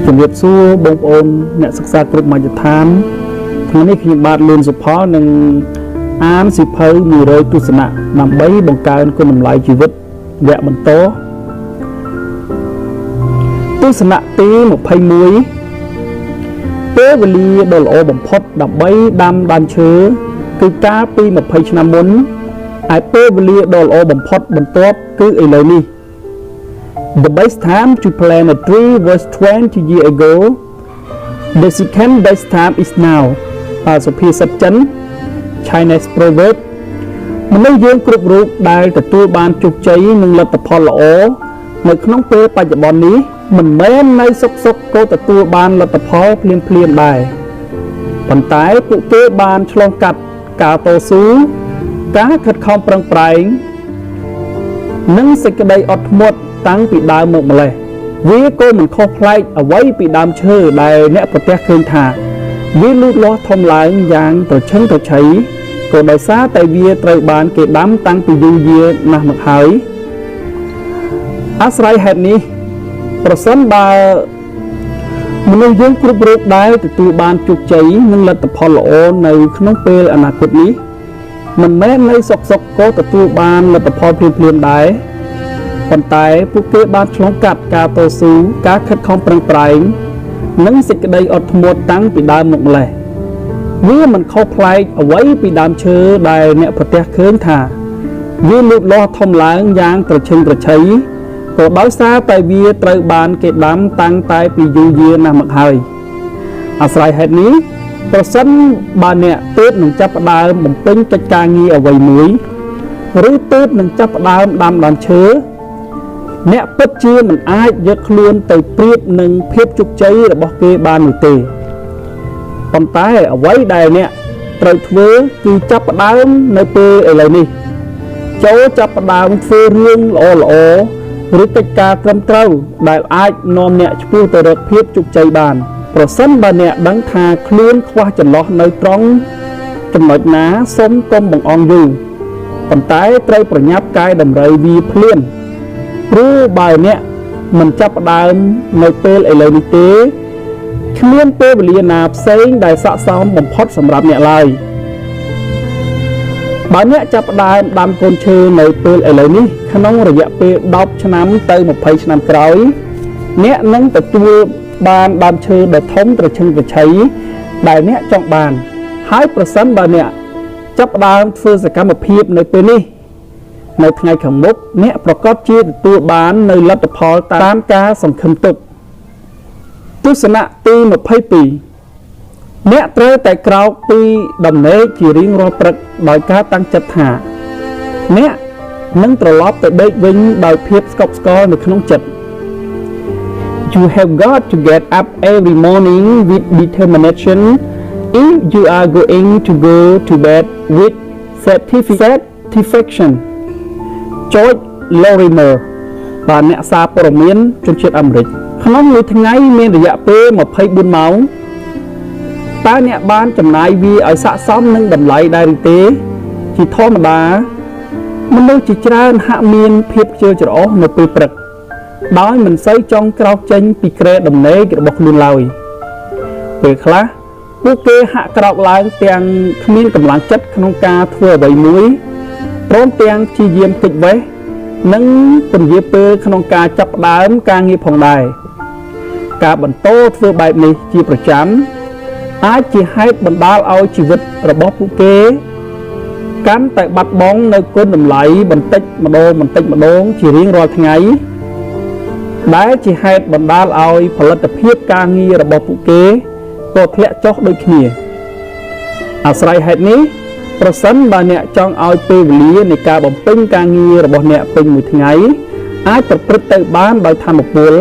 ជំរាបសួរបងប្អូនអ្នកសិក្សាគ្រប់មជ្ឈដ្ឋានថ្ងៃនេះខ្ញុំបាទលឿនសុផលនឹងអានសៀវភៅ100ទស្សនៈដើម្បីបង្កើនគុណតម្លៃជីវិតវគ្គបន្តទស្សនៈទី21ពេលវេលាដ៏ល្អបំផុតដើម្បីដាំដើមឈើគឺកាលពី20ឆ្នាំមុនហើយពេលវេលាដ៏ល្អបំផុតបន្ទាប់គឺឥឡូវនេះThe best time to plant a tree was 20 years ago. The second best time is now. សុភាសិតចិន Chinese proverb មនុស្សយើងគ្រប់រូបដែលទទួលបានជោគជ័យនិងលទ្ធផលល្អនៅក្នុងពេលបច្ចុប្បន្ននេះមិនមែននៅសុខក៏ទទួលបានលទ្ធផលភ្លាមដែរប៉ុន្តែពួកគេបានឆ្លងកាត់ការតស៊ូការខិតខំប្រឹងប្រែងនិងសេចក្តីអត់ធ្មត់តាំងពីដើមមកម្លេះវាក៏មិនខុសប្លែកអ្វីពីដើមឈើដែលអ្នកប្រទះឃើញថាវាលូតលាស់ធំឡើងយ៉ាងត្រឈឹងត្រឈៃក៏ដោយសារតែវាត្រូវបានគេដាំតាំងពីយូរយារណាស់មកហើយអាស្រ័យហេតុនេះប្រសិនបើមនុស្សយើងគ្រប់រូបដែលទទួលបានជោគជ័យនិងលទ្ធផលល្អនៅក្នុងពេលអនាគតនេះមិនមែននៅសុខក៏ទទួលបានលទ្ធផលភ្លាមដែរប៉ុន្តែពួកគេបានឆ្លងកាត់ការតស៊ូការខិតខំប្រឹងប្រែងនិងសេចក្តីអត់ធ្មត់តាំងពីដើមមកម្លេះវាមិនខុសប្លែកអ្វីពីដើមឈើដែលអ្នកប្រទះឃើញថាវាលូតលាស់ធំឡើងយ៉ាងត្រឈឹងត្រឈៃក៏ដោយសារតែវាត្រូវបានគេដាំតាំងតែពីយូរយារណាស់មកហើយអាស្រ័យហេតុនេះប្រសិនបើអ្នកទើបនឹងចាប់ផ្ដើមបំពេញកិច្ចការងារអ្វីមួយឬទើបនឹងចាប់ផ្ដើមដាំដើមឈើអ្នកពិតជាមិនអាចយកខ្លួនទៅប្រៀបនឹងភាពជោគជ័យរបស់គេបាននោះទេប៉ុន្តែអ្វីដែលអ្នកត្រូវធ្វើគឺចាប់ផ្ដើមនៅពេលឥឡូវនេះចូលចាប់ផ្ដើមធ្វើរឿងល្អឬកិច្ចការត្រឹមត្រូវដែលអាចនាំអ្នកឆ្ពោះទៅរកភាពជោគជ័យបានប្រសិនបើអ្នកដឹងថាខ្លួនខ្វះចន្លោះនៅត្រង់ចំណុចណាសូមកុំបង្អង់យូរប៉ុន្តែត្រូវប្រញាប់កែតម្រូវវាភ្លាមព្រោះបើអ្នកមិនចាប់ផ្ដើមនៅពេលឥឡូវនេះទេគ្មានពេលវេលាណាផ្សេងដែលស័ក្តិសមបំផុតសម្រាប់អ្នកឡើយបើអ្នកចាប់ផ្ដើមដាំកូនឈើនៅពេលឥឡូវនេះក្នុងរយៈពេល10ឆ្នាំទៅ20ឆ្នាំក្រោយអ្នកនឹងទទួលបានដើមឈើដ៏ធំត្រឈឹងត្រឈៃដែលអ្នកចង់បានហើយប្រសិនបើអ្នកចាប់ផ្ដើមធ្វើសកម្មភាពនៅពេលនេះនៅថ្ងៃខាងមុខអ្នកប្រកាសជាទទួលបាននៅលទ្ធផលតាមការសង្ឃឹមទុកទស្សនៈទី22អ្នកត្រូវតែក្រោកពីដំណេកជារៀងរាល់ព្រឹកដោយការតាំងចិត្តថាអ្នកនឹងត្រឡប់ទៅដេកវិញដោយភាពស្កប់ស្កល់នៅក្នុងចិត្ត You have got to get up every morning with determination if you are going to go to bed with satisfaction George Lorimer បាទអ្នកសារព័ត៌មានជនជាតិអាមេរិកក្នុងមួយថ្ងៃមានរយៈពេល24ម៉ោងតើអ្នកបានចំណាយវាឲ្យស័ក្តិសមនឹងតម្លៃដែរឬទេជាធម្មតាមនុស្សជាច្រើនហាក់មានភាពខ្ជិលច្រអូសនៅពេលព្រឹកដោយមិនសូវចង់ក្រោកចេញពីគ្រែដំណេករបស់ខ្លួនឡើយពេលខ្លះពួកគេហាក់ក្រោកឡើងទាំងគ្មានកម្លាំងចិត្តក្នុងការធ្វើអ្វីមួយព្រមទាំងព្យាយាមគេចវេះនិងពន្យាពេលក្នុងការចាប់ផ្ដើមការងារផងដែរការបន្តធ្វើបែបនេះជាប្រចាំអាចជាហេតុបណ្ដាលឲ្យជីវិតរបស់ពួកគេកាន់តែបាត់បង់នៅគុណតម្លៃបន្តិចម្ដងជារៀងរាល់ថ្ងៃដែលជាហេតុបណ្ដាលឲ្យផលិតភាពការងាររបស់ពួកគេក៏ធ្លាក់ចុះដូចគ្នាអាស្រ័យហេតុនេះប្រសិនបើអ្នកចង់ឲ្យពេលវេលានៃការបំពេញការងាររបស់អ្នកពេញមួយថ្ងៃអាចប្រព្រឹត្តទៅបានដោយថាមពល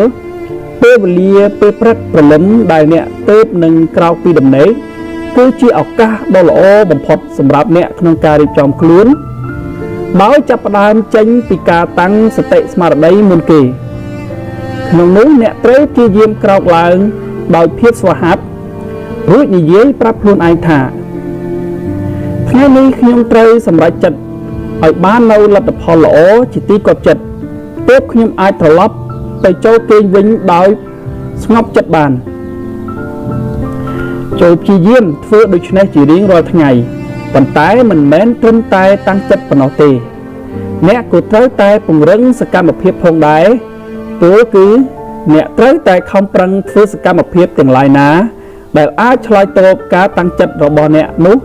ពេលវេលាពេលព្រឹកព្រលឹមដែលអ្នកទើបនឹងក្រោកពីដំណេកគឺជាឱកាសដ៏ល្អបំផុតសម្រាប់អ្នកក្នុងការរៀបចំខ្លួនដោយចាប់ផ្ដើមចេញពីការតាំងសតិស្មារតីមុនគេក្នុងនោះអ្នកត្រូវព្យាយាមក្រោកឡើងដោយភាពស្វាហាប់រួចនិយាយប្រាប់ខ្លួនឯងថាថ្ងៃនេះខ្ញុំត្រូវសម្រេចចិត្តឲ្យបាននៅលទ្ធផលល្អជាទីគាប់ចិត្តទើបខ្ញុំអាចត្រឡប់ទៅចូលគេងវិញដោយ ស្ងប់ចិត្តបានចូលព្យាយាមធ្វើដូច្នេះជារៀងរាល់ថ្ងៃប៉ុន្តែមិនមែនត្រឹមតែតាំងចិត្តប៉ុណ្ណោះទេអ្នកក៏ត្រូវតែពង្រឹងសកម្មភាពផងដែរព្រោះគឺអ្នកត្រូវតែខំប្រឹងធ្វើសកម្មភាពទាំងឡាយណាដែលអាចឆ្លើយតបការតាំងចិត្តរបស់អ្នកនោះ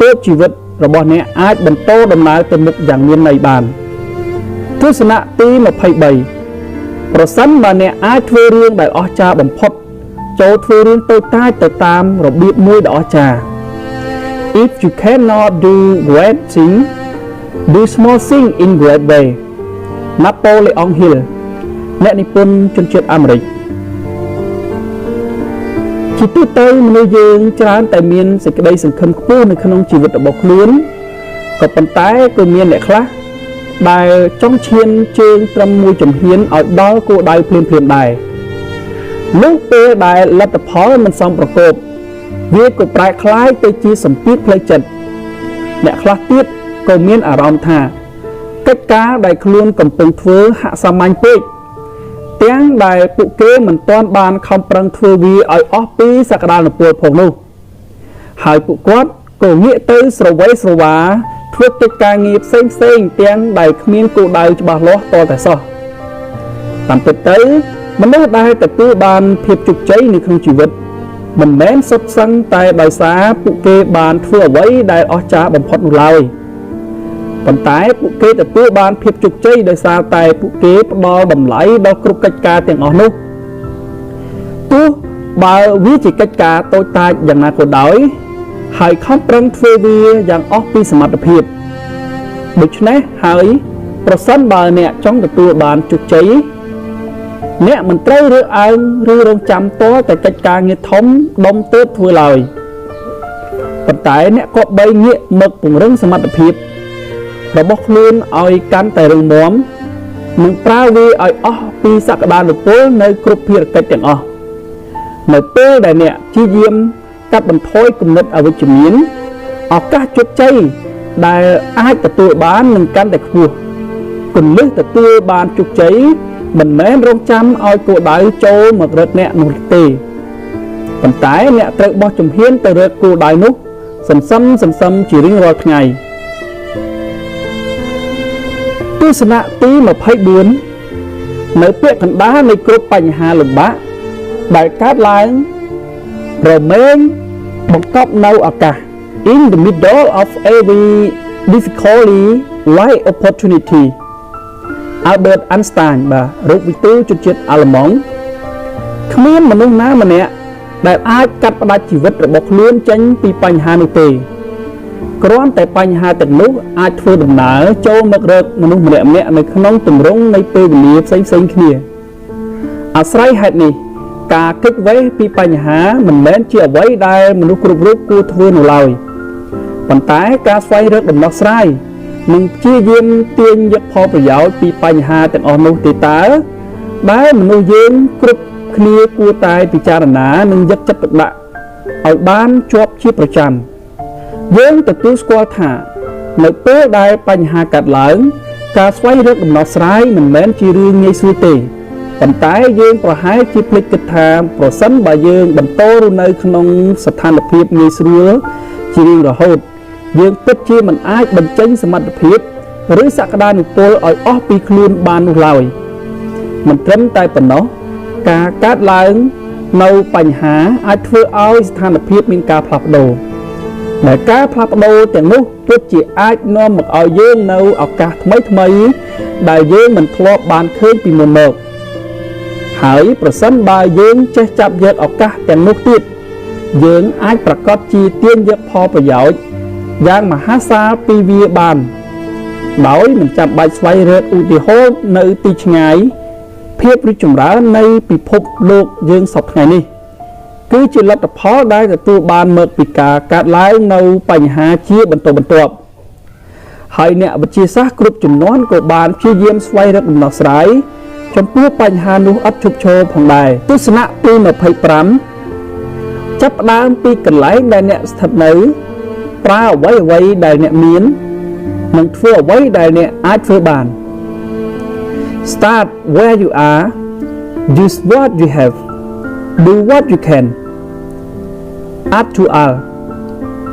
ទើបជីវិតរបស់អ្នកអាចបន្តដំណើរទៅមុខយ៉ាងមានន័យបានទស្សនៈទី23ប្រសិនបើអ្នកអាចធ្វើរឿងដែលអស្ចារ្យបំផុតចូលធ្វើរឿងតូចតាចទៅតាមរបៀបមួយដ៏អស្ចារ្យ If you cannot do great thing do small thing in great way Napoleon Hill អ្នកនិពន្ធជនជាតិអាមេរិកជាទូទៅមនុស្សយើងច្រើនតែមានសេចក្តីសង្ឃឹមខ្ពស់នៅក្នុងជីវិតរបស់ខ្លួនក៏ប៉ុន្តែក៏មានអ្នកខ្លះដែលចង់ឈានជើងត្រឹមមួយជំហានឲ្យដល់គោលដៅភ្លាមៗដែរនោះពេលដែលលទ្ធផលមិនសមប្រកបវាក៏ប្រែក្លាយទៅជាសម្ពាធផ្លូវចិត្តអ្នកខ្លះទៀតក៏មានអារម្មណ៍ថាកិច្ចការដែលខ្លួនកំពុងធ្វើហាក់សាមញ្ញពេកទាំងដែលពួកគេមិនទាន់បានខំប្រឹងធ្វើវាឲ្យអស់ពីសក្តានុពលផងនោះហើយពួកគាត់ក៏ងាកទៅស្រវៃស្រវាធ្វើកិច្ចការងារផ្សេងទាំងដែលគ្មានគោលដៅច្បាស់លាស់តតែសោះតាមពិតទៅមនុស្សដែលទទួលបានភាពជោគជ័យនៅក្នុងជីវិតមិនមែនសុទ្ធសឹងតែដោយសារពួកគេបានធ្វើអ្វីដែលអស្ចារ្យបំផុតនោះឡើយប៉ុន្តែពួកគេទទួលបានភាពជោគជ័យដោយសារតែពួកគេផ្ដល់តម្លៃដល់គ្រប់កិច្ចការទាំងអស់នោះទោះបើវាជាកិច្ចការតូចតាចយ៉ាងណាក៏ដោយហើយខំប្រឹងធ្វើវាយ៉ាងអស់ពីសមត្ថភាពដូច្នេះហើយប្រសិនបើអ្នកចង់ទទួលបានជោគជ័យអ្នកមិនត្រូវរើសអើងឬរងចាំតតែកិច្ចការងារធំដុំទើបធ្វើឡើយប៉ុន្តែអ្នកក៏បីងាកមកពង្រឹងសមត្ថភាពរបស់ខ្លួនឲ្យកាន់តែរឹងមាំនិងប្រើវាឲ្យអស់ពីសក្តានុពលនៅគ្រប់ភារកិច្ចទាំងអស់នៅពេលដែលអ្នកព្យាយាមកាត់បន្ថយគំនិតអវិជ្ជមានឱកាសជោគជ័យដែលអាចទទួលបាននឹងកាន់តែខ្ពស់គន្លឹះទទួលបានជោគជ័យមិនមែនរងចាំឲ្យគោលដៅចូលមករឹតអ្នកនោះទេប៉ុន្តែអ្នកត្រូវបោះជំហានទៅរកគោលដៅនោះសន្សំជារៀងរាល់ថ្ងៃទស្សនៈទី24នៅពាក់កណ្ដាលនៃគ្រប់បញ្ហាលំបាកដែលកើតឡើងរមែងបង្កប់នៅឱកាស In the middle of every difficulty lie opportunity Albert Einstein បាទរូបវិទូជនជាតិអាល្លឺម៉ង់គ្មានមនុស្សណាម្នាក់ដែលអាចកាត់ផ្តាច់ជីវិតរបស់ខ្លួនចេញពីបញ្ហានោះទេគ្រាន់តែបញ្ហាទាំងនោះអាចធ្វើដំណើរចូលមករកមនុស្សម្នាក់នៅក្នុងទម្រង់នៃពេលវេលាផ្សេងគ្នាអាស្រ័យហេតុនេះការគេចវេះពីបញ្ហាមិនមែនជាអ្វីដែលមនុស្សគ្រប់រូបគួរធ្វើនោះឡើយប៉ុន្តែការស្វែងរកដំណោះស្រាយនិងព្យាយាមទាញយកផលប្រយោជន៍ពីបញ្ហាទាំងអស់នោះទេតើដែលមនុស្សយើងគ្រប់គ្នាគួរតែពិចារណានិងយកចិត្តទុកដាក់ឲ្យបានជាប់ជាប្រចាំយើងទទួលស្គាល់ថានៅពេលដែលបញ្ហាកើតឡើងការស្វែងរកដំណោះស្រាយមិនមែនជារឿងងាយស្រួលទេប៉ុន្តែយើងប្រហែលជាភ្លេចគិតថាប្រសិនបើយើងបន្តរស់នៅក្នុងស្ថានភាពងាយស្រួលជារៀងរហូតយើងពិតជាមិនអាចបញ្ចេញសមត្ថភាពឬសក្តានុពលឲ្យអស់ពីខ្លួនបាននោះឡើយមិនត្រឹមតែប៉ុណ្ណោះការកើតឡើងនៅបញ្ហាអាចធ្វើឲ្យស្ថានភាពមានការផ្លាស់ប្ដូរដែលការផ្លាស់ប្ដូរទាំងនោះពិតជាអាចនាំមកឲ្យយើងនៅឱកាសថ្មីដែលយើងមិនធ្លាប់បានឃើញពីមុនមកហើយប្រសិនបើយើងចេះចាប់យកឱកាសទាំងនោះទៀតយើងអាចប្រកាសជាទាញយកផលប្រយោជន៍យ៉ាងមហាសាលពីវាបានដោយមិនចាំបាច់ស្វែងរកឧទាហរណ៍នៅទីឆ្ងាយភាពរីកចម្រើននៃពិភពលោកយើងសពថ្ងៃនេះគឺជាលទ្ធផលដែលទទួលបានមកពីការកើតឡើងនៅបញ្ហាជាបន្តបន្ទាប់ហើយអ្នកវិទ្យាសាស្ត្រគ្រប់ជំនាន់ក៏បានព្យាយាមស្វែងរកដំណោះស្រាយចំពោះបញ្ហានោះឥតឈប់ឈរផងដែរទស្សនៈទី25ចាប់ផ្ដើមពីកន្លែងដែលអ្នកស្ថិតនៅប្រើអ្វីដែលអ្នកមាននិងធ្វើអ្វីដែលអ្នកអាចធ្វើបាន Start where you are use what you have do what you can actual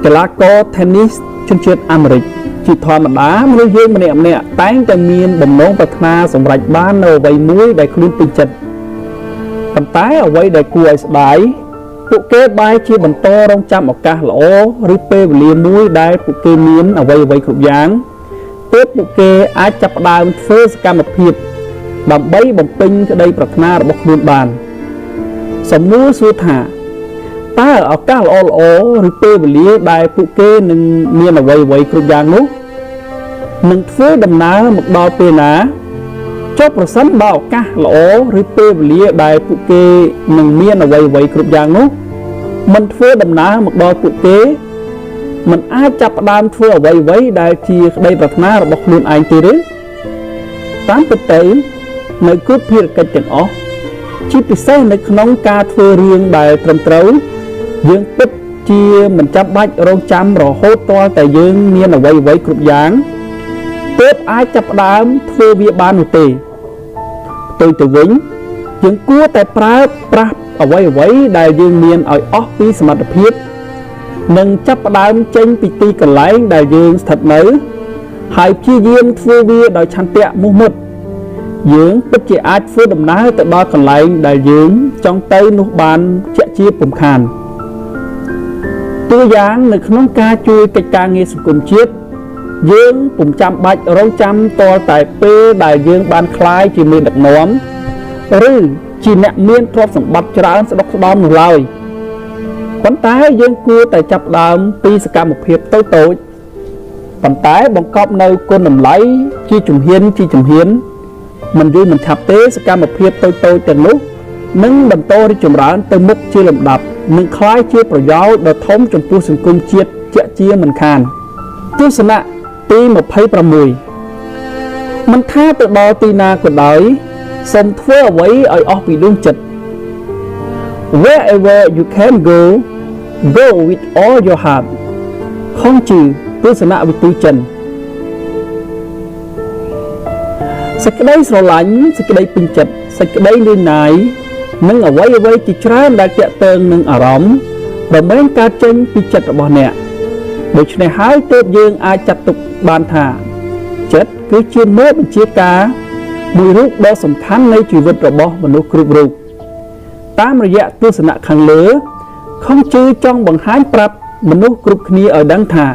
កីឡាករ tennis ជនជាតិអាមេរិកជាធម្មតាមនុស្សយើងម្នាក់តែងតែមានបំណងប្រាថ្នាសម្រេចបាននៅអ្វីមួយដែលខ្លួនពេញចិត្តប៉ុន្តែអ្វីដែលគួរឲ្យស្ដាយពួកគេបែរជាបន្តរងចាំឱកាសល្អឬពេលវេលាមួយដែលពួកគេមានអ្វីគ្រប់យ៉ាងទើបពួកគេអាចចាប់ផ្ដើមធ្វើសកម្មភាពដើម្បីបំពេញក្តីប្រាថ្នារបស់ខ្លួនបានសំណួរសួរថាតើឱកាសល្អឬពេលវេលាដែលពួកគេនឹងមានអ្វីគ្រប់យ៉ាងនោះនឹងធ្វើដំណើរមកដល់ពេលណាចុះប្រសិនបើឱកាសល្អឬពេលវេលាដែលពួកគេនឹងមានអ្វីគ្រប់យ៉ាងនោះមិនធ្វើដំណើរមកដល់ពួកគេមិនអាចចាប់ផ្ដើមធ្វើអ្វីដែលជាក្តីប្រាថ្នារបស់ខ្លួនឯងទេឬតាមពិតទៅនៅគ្រប់ភារកិច្ចទាំងអស់ជាពិសេសនៅក្នុងការធ្វើរឿងដែលត្រឹមត្រូវយើងពិតជាមិនចាំបាច់រងចាំរហូតទាល់តែយើងមានអ្វីគ្រប់យ៉ាងទើបអាចចាប់ផ្ដើមធ្វើវាបាននោះទេផ្ទុយទៅវិញយើងគួរតែប្រើប្រាស់អ្វីដែលយើងមានឲ្យអស់ពីសមត្ថភាពនិងចាប់ផ្ដើមចេញពីទីកន្លែងដែលយើងស្ថិតនៅហើយព្យាយាមធ្វើវាដោយឆន្ទៈមោះមុតយើងពិតជាអាចធ្វើដំណើរទៅដល់កន្លែងដែលយើងចង់ទៅនោះបានជាក់ជាពុំខានតួយ៉ាងនៅក្នុងការជួយកិច្ចការងារសង្គមជាតិយើងពុំចាំបាច់រងចាំទាល់តែពេលដែលយើងបានក្លាយជាមេដឹកនាំឬជាអ្នកមានទ្រព្យសម្បត្តិច្រើនស្ដុកស្ដំនោះឡើយប៉ុន្តែយើងគួរតែចាប់ផ្ដើមពីសកម្មភាពតូចប៉ុន្តែបង្កប់នៅគុណតម្លៃជាជំហានមិនយូរមិនឆាប់ទេសកម្មភាពតូចទាំងនោះនឹងបន្តរីកចម្រើនទៅមុខជាលំដាប់នឹងក្លាយជាប្រយោជន៍ដ៏ធំចំពោះសង្គមជាតិជាក់ជាមិនខានទស្សនៈទី26មិនថាទៅដល់ទីណាក៏ដោយសូមធ្វើអ្វីឲ្យអស់ពីដួងចិត្ត Wherever you can go with all your heart ខុងជឺទស្សនៈវិទូចិនសេចក្តីស្រឡាញ់សេចក្តីពេញចិត្តសេចក្តីលឿនណាយនិងអ្វីជាច្រើនដែលទាក់ទងនឹងអារម្មណ៍ដែលមិនកើតចេញពីចិត្តរបស់អ្នកដូច្នេះហើយទើបយើងអាចចាត់ទុកបានថាចិត្តគឺជាមេបញ្ជាការមួយរូបដ៏សំខាន់នៃជីវិតរបស់មនុស្សគ្រប់រូបតាមរយៈទស្សនៈខាងលើខុងជឺចង់បង្ហាញប្រាប់មនុស្សគ្រប់គ្នាឲ្យដឹងថា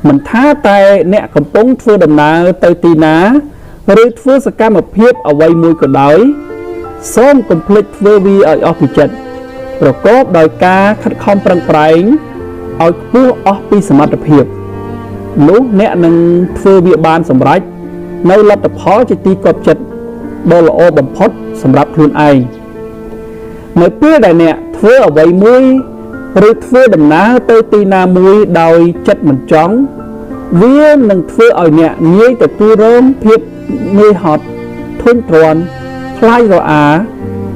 មិនថាតែអ្នកកំពុងធ្វើដំណើរទៅទីណាឬធ្វើសកម្មភាពអ្វីមួយក៏ដោយសូមកុំភ្លេចធ្វើវាឲ្យអស់ពីចិត្តប្រកបដោយការខិតខំប្រឹងប្រែងឲ្យខ្ពស់អស់ពីសមត្ថភាពនោះអ្នកនឹងធ្វើវាបានសម្រេចនៅលទ្ធផលជាទីគាប់ចិត្តដ៏ល្អបំផុតសម្រាប់ខ្លួនឯងនៅពេលដែលអ្នកធ្វើអ្វីមួយឬធ្វើដំណើរទៅទីណាមួយដោយចិត្តមិនចង់វានឹងធ្វើឲ្យអ្នកងាយទទួលរងភាពនឿយហត់ធុញទ្រាន់ខ្លាចរអា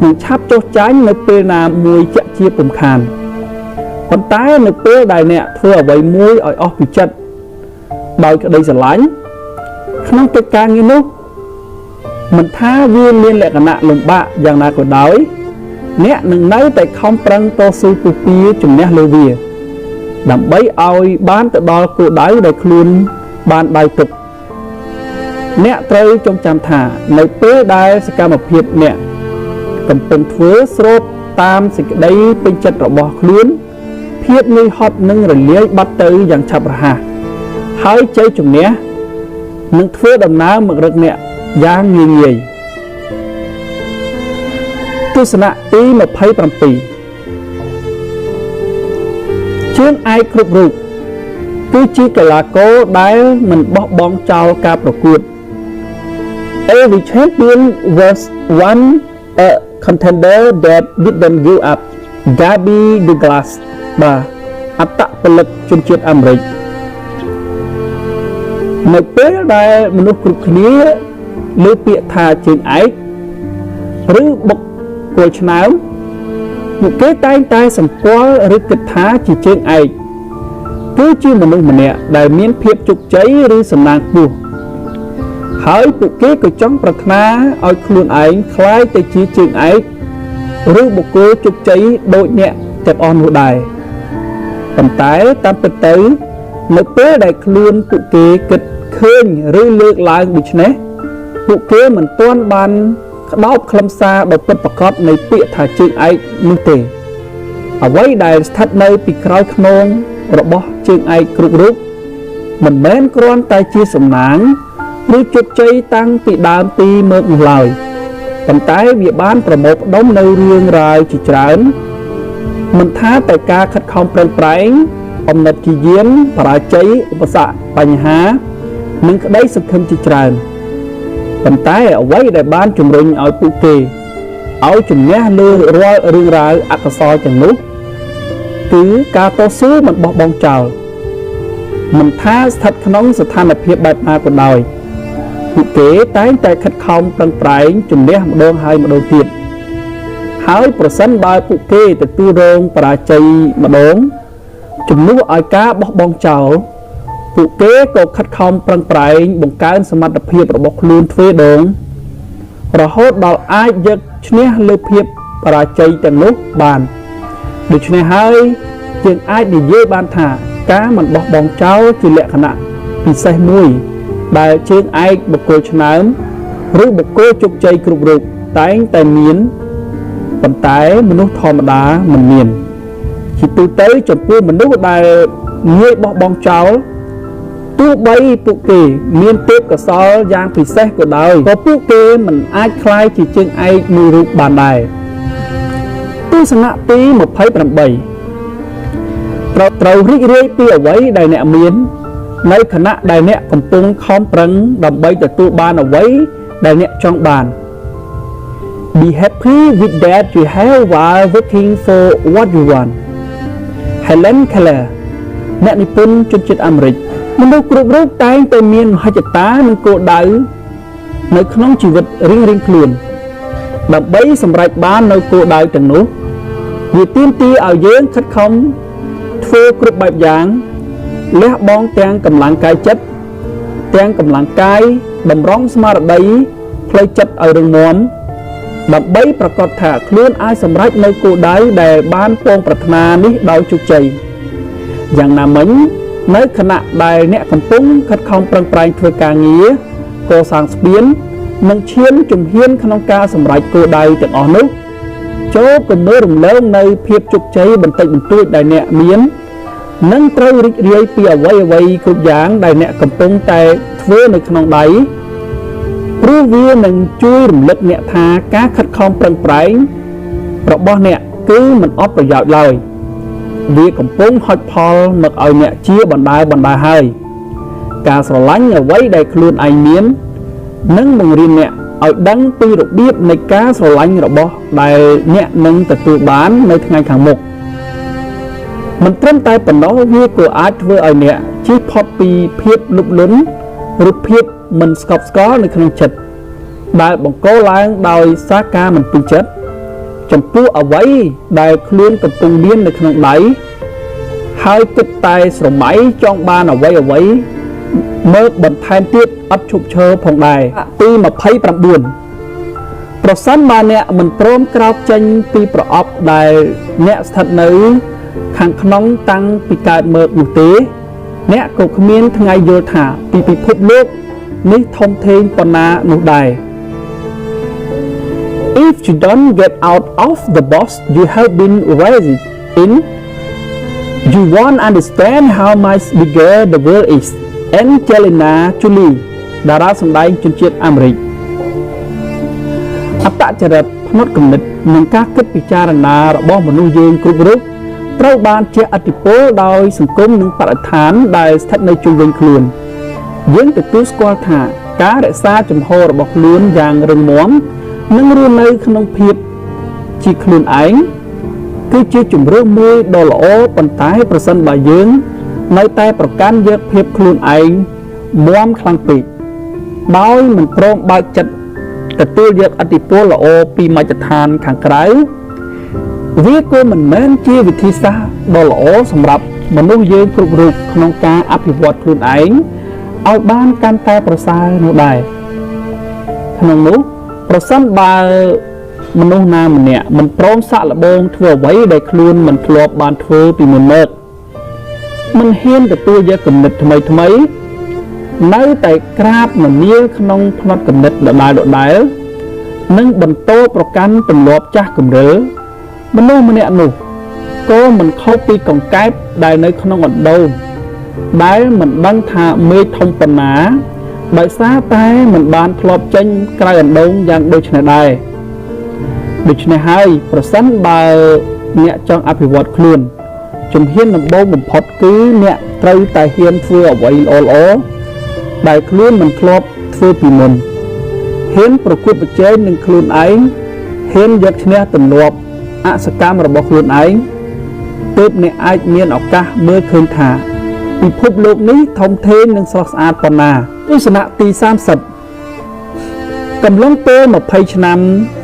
និងឆាប់ចុះចាញ់នៅពេលណាមួយជាក់ជាពុំខានប៉ុន្តែនៅពេលដែលអ្នកធ្វើអ្វីមួយឲ្យអស់ពីចិត្តដោយក្តីស្រឡាញ់ក្នុងកិច្ចការងារនោះមិនថាវាមានលក្ខណៈលំបាកយ៉ាងណាក៏ដោយអ្នកនឹងនៅតែខំប្រឹងតស៊ូពុះពៀជំនះលើវាដើម្បីឲ្យបានទៅដល់គោលដៅដែលខ្លួនបានដៅទុកអ្នកត្រូវចងចាំថានៅពេលដែលសកម្មភាពអ្នកកំពុងធ្វើស្របតាមសេចក្តីពេញចិត្តរបស់ខ្លួនភាពនឿយហត់នឹងរលាយបាត់ទៅយ៉ាងឆាប់រហ័សហើយជ័យជំនះនឹងធ្វើដំណើរមករកអ្នកយ៉ាងងាយទស្សនៈទី27ជើងឯកគ្រប់រូបគឺជាកីឡាករដែលមិនបោះបង់ចោលការប្រកួត Every champion was one a contender that didn't give up Gabby Douglas បាទអត្តពលិកជនជាតិអាមេរិកនៅពេលដែលមនុស្សគ្រប់គ្នាលើពាក្យថាជើងឯកឬបុកគល់ឆ្នើមពួកគេតែងតែសម្គាល់ឬគិតថាជាជើងឯកគឺជាមនុស្សម្នាក់ដែលមានភាពជោគជ័យឬសំណាងខ្ពស់ហើយពួកគេក៏ចង់ប្រាថ្នាឲ្យខ្លួនឯងក្លាយទៅជាជើងឯក ឬបុគ្គលជោគជ័យដូចអ្នកទាំងអស់នោះដែរប៉ុន្តែតាមពិតទៅនៅពេលដែលខ្លួនពួកគេគិតឃើញឬលើកឡើងដូច្នេះពួកគេមិនទាន់បានក្តោបខ្លឹមសារដ៏ពិតប្រាកដនៃពាក្យថាជើងឯកនោះទេអ្វីដែលស្ថិតនៅពីក្រោយខ្នងរបស់ជើងឯកគ្រប់រូបមិនមែនគ្រាន់តែជាសំណាងឬជោគជ័យតាំងពីដើមទីមកនោះឡើយប៉ុន្តែវាបានប្រមូលផ្ដុំនៅរឿងរ៉ាវជាច្រើនមិនថាតែការខិតខំប្រឹងប្រែងអំណត់ជាយាមបរាជ័យឧបសគ្គបញ្ហានិងក្តីសង្ឃឹមជាច្រើនប៉ុន្តែអ្វីដែលបានជំរុញឲ្យពួកគេឲ្យជំនះលើរាល់រឿងរ៉ាវអកុសលទាំងនោះគឺការតស៊ូមិនបោះបង់ចោលមិនថាស្ថិតក្នុងស្ថានភាពបែបណាក៏ដោយពួកគេតែងតែខិតខំប្រឹងប្រែងជំនះម្ដងហើយម្ដងទៀតហើយប្រសិនបើពួកគេទទួលរងបរាជ័យម្ដងជំនួសឲ្យការបោះបង់ចោលពួកគេក៏ខិតខំប្រឹងប្រែងបង្កើនសមត្ថភាពរបស់ខ្លួនទ្វេដងរហូតដល់អាចយកឈ្នះលើភាពបរាជ័យទាំងនោះបានដូច្នេះហើយយើងអាចនិយាយបានថាការមិនបោះបង់ចោលជាលក្ខណៈពិសេសមួយដែលជើងឯកបុគ្គលឆ្នើមឬបុគ្គលជោគជ័យគ្រប់រូបតែងតែមានប៉ុន្តែមនុស្សធម្មតាមិនមានជាទូទៅចំពោះមនុស្សដែលងាយបោះបង់ចោលទោះបីពួកគេមានទេពកោសល្យយ៉ាងពិសេសក៏ដោយក៏ពួកគេមិនអាចក្លាយជាជើងឯកមួយរូបបានដែរទស្សនៈទី28ត្រូវរីករាយពីអ្វីដែលអ្នកមាននៅខណៈដែលអ្នកកំពុងខំប្រឹងដើម្បីទទួលបានអ្វីដែលអ្នកចង់បាន Be happy with that you have while working for what you want Helen Keller អ្នកនិពន្ធជនជាតិអាមេរិកមនុស្សគ្រប់រូបតែងតែមានមហិច្ឆតានិងគោលដៅនៅក្នុងជីវិតរៀងៗខ្លួនដើម្បីសម្រេចបាននូវគោលដៅទាំងនោះវាទាមទារឲ្យយើងខិតខំធ្វើគ្រប់បែបយ៉ាងលះបង់ទាំងកម្លាំងកាយចិត្តទាំងកម្លាំងកាយតម្រង់ស្មារតីផ្លូវចិត្តឲ្យរឹងមាំដើម្បីប្រកាសថាខ្លួនអាចសម្រេចនូវគោលដៅដែលបានពងប្រាថ្នានេះដោយជោគជ័យយ៉ាងណាមិញនៅខណៈដែលអ្នកកំពុងខិតខំប្រឹងប្រែងធ្វើការងារកសាងស្ពាននិងឈានជំហានក្នុងការសម្រេចគោលដៅទាំងអស់នោះចូលកុំមើលរំលងនៅភាពជោគជ័យបន្តិចបន្តួចដែលអ្នកមាននិងត្រូវរីករាយពីអ្វីគ្រប់យ៉ាងដែលអ្នកកំពុងតែធ្វើនៅក្នុងដៃព្រោះវានឹងជួយរំលឹកអ្នកថាការខិតខំប្រឹងប្រែងរបស់អ្នកគឺមិនអត់ប្រយោជន៍ឡើយវាកំពុងហុចផលមកឲ្យអ្នកជាបណ្ដាហើយការស្រឡាញ់អ្វីដែលខ្លួនឯងមាននឹងបង្រៀនអ្នកឲ្យដឹងពីរបៀបនៃការស្រឡាញ់របស់ដែលអ្នកនឹងទទួលបាននៅថ្ងៃខាងមុខមិនត្រឹមតែប៉ុណ្ណោះវាក៏អាចធ្វើឲ្យអ្នកជៀសផុតពីភាពលុបលន់ឬភាពមិនស្កប់ស្កល់នៅក្នុងចិត្តដែលបង្កឡើងដោយសារការមិនពេញចិត្តចំពោះអ្វីដែលខ្លួនកំពុងមាននៅក្នុងដៃហើយគិតតែស្រមៃចង់បានអ្វីមើលបន្ថែមទៀតអត់ឈប់ឈរផងដែរទី29ប្រសិនបើអ្នកមិនព្រមក្រោកចេញពីប្រអប់ដែលអ្នកស្ថិតនៅខាងក្នុងតាំងពីកើតមកនោះទេអ្នកក៏គ្មានថ្ងៃយល់ថាពីពិភពលោកនេះធំធេងប៉ុណ្ណានោះដែរ If you don't get out of the box you have been raised in you won't understand how much bigger the world is Angelina Jolie តារាសម្ដែងជនជាតិអាមេរិកអត្តចរិតផ្នត់គំនិតនិងការគិតពិចារណារបស់មនុស្សយើងគ្រប់រូបត្រូវបានជះឥទ្ធិពលដោយសង្គមនិងបរិស្ថានដែលស្ថិតនៅជុំវិញខ្លួនយើងទទួលស្គាល់ថាការរក្សាជំហររបស់ខ្លួនយ៉ាងរឹងមាំនិងរស់នៅក្នុងភាពជាខ្លួនឯងគឺជាជម្រើសមួយដ៏ល្អប៉ុន្តែប្រសិនបើយើងនៅតែប្រកាន់យកភាពខ្លួនឯងមាំខ្លាំងពេកដោយមិនព្រមបើកចិត្តទទួលយកឥទ្ធិពលល្អពីមជ្ឈដ្ឋានខាងក្រៅវាក៏មិនមែនជាវិធីសាស្ត្រដ៏ល្អសម្រាប់មនុស្សយើងគ្រប់រូបក្នុងការអភិវឌ្ឍខ្លួនឯងឲ្យបានកាន់តែប្រសើរនោះដែរក្នុងនោះប្រសិនបើ មនុស្សណាម្នាក់មិនព្រមសាក់លបងធ្វើអ្វីដែលខ្លួនមិនធ្លាប់បានធ្វើពីមុនមកមិនហ៊ានទទួលយកគំនិតថ្មីនៅតែក្រាបមនាលក្នុងផ្នត់គំនិតដដែលនិងបន្តប្រកាន់ទម្លាប់ចាស់គំរើមនុស្សម្នាក់នោះក៏មិនខុសពីកង្កែបដែលនៅក្នុងអណ្ដូងដែលមិនដឹងថាមេឃធំប៉ុណ្ណាដោយសារតែមិនបានធ្លាប់ចេញក្រៅអណ្ដូងយ៉ាងដូចនេះដែរដូច្នេះហើយប្រសិនបើអ្នកចង់អភិវឌ្ឍខ្លួនជំហានដំបូងបំផុតគឺអ្នកត្រូវតែហ៊ានធ្វើអ្វីល្អៗដែលខ្លួនមិនធ្លាប់ធ្វើពីមុនហ៊ានប្រកួតប្រជែងនឹងខ្លួនឯងហ៊ានយកឈ្នះទម្លាប់អសកម្មរបស់ខ្លួនឯងទើបអ្នកអាចមានឱកាសមើលឃើញថាពិភពលោកនេះធំធេងនិងស្រស់ស្អាតប៉ុណ្ណាទស្សនៈទី30កំឡុងពេល20ឆ្នាំ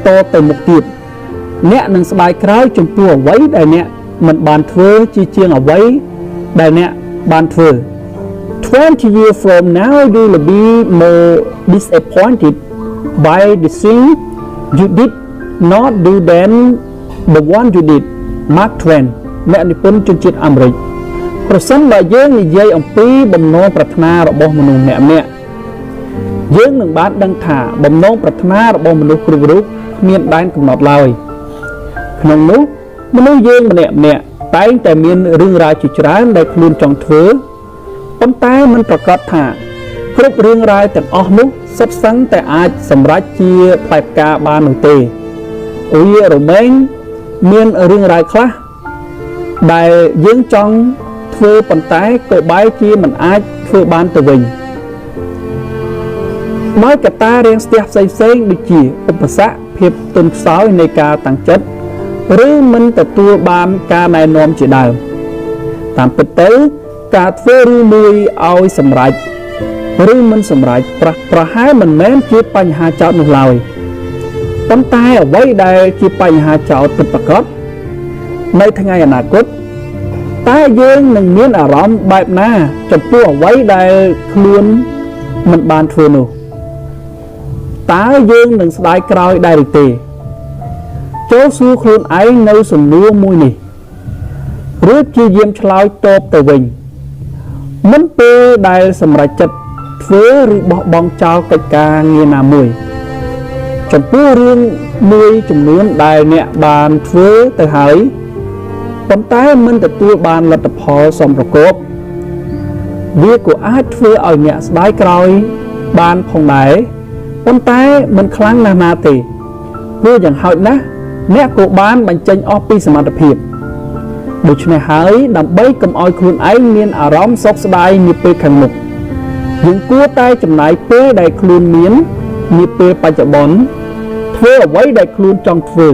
តទៅមុខទៀតអ្នកនឹងស្ដាយក្រោយចំពោះអ្វីដែលអ្នកមិនបានធ្វើជាជាងអ្វីដែលអ្នកបានធ្វើ 20 years from now you will be more disappointed by the thing you did not do than the one you did Mark Twain អ្នកនិពន្ធជនជាតិអាមេរិកប្រសិនបើយើងនិយាយអំពីបំណងប្រាថ្នារបស់មនុស្សម្នាក់យើងនឹងបានដឹងថាបំណងប្រាថ្នារបស់មនុស្សគ្រប់រូបគ្មានដែនកំណត់ឡើយក្នុងនោះមនុស្សយើងម្នាក់តែងតែមានរឿងរ៉ាវជាច្រើនដែលខ្លួនចង់ធ្វើប៉ុន្តែមិនប្រកាសថាគ្រប់រឿងរ៉ាវទាំងអស់នោះសុទ្ធសឹងតែអាចសម្រេចជាផ្លែផ្កាបាននោះទេវារមែងមានរឿងរ៉ាវខ្លះដែលយើងចង់ធ្វើប៉ុន្តែក៏បែរជាមិនអាចធ្វើបានទៅវិញដោយកត្តារាំងស្ទះផ្សេងៗដូចជាឧបសគ្គភាពទន់ខ្សោយនៃការតាំងចិត្តឬមិនទទួលបានការណែនាំជាដើមតាមពិតទៅការធ្វើរឿងមួយឲ្យសម្រេចឬមិនសម្រេចប្រហែលមិនមែនជាបញ្ហាចោទនោះឡើយប៉ុន្តែអ្វីដែលជាបញ្ហាចោទពិតប្រាកដនៅថ្ងៃអនាគតតើយើងនឹងមានអារម្មណ៍បែបណាចំពោះអ្វីដែលខ្លួនមិនបានធ្វើនោះតើយើងនឹងស្ដាយក្រោយដែរឬទេចូលសួរខ្លួនឯងនៅសំណួរមួយនេះឬព្យាយាមឆ្លើយតបទៅវិញមុនពេលដែលសម្រេចចិត្តធ្វើឬបោះបង់ចោលកិច្ចការងារណាមួយចំពោះរឿងមួយចំនួនដែលអ្នកបានធ្វើទៅហើយប៉ុន្តែមិនទទួលបានលទ្ធផលសមប្រកបវាក៏អាចធ្វើឲ្យអ្នកស្ដាយក្រោយបានផងដែរប៉ុន្តែមិនខ្លាំងណាស់ណាទេព្រោះយ៉ាងហោចណាស់អ្នកក៏បានបញ្ចេញអស់ពីសមត្ថភាពដូច្នេះហើយដើម្បីកុំឲ្យខ្លួនឯងមានអារម្មណ៍សោកស្ដាយនាពេលខាងមុខយើងគួរតែចំណាយពេលដែលខ្លួនមាននាពេលបច្ចុប្បន្នធ្វើអ្វីដែលខ្លួនចង់ធ្វើ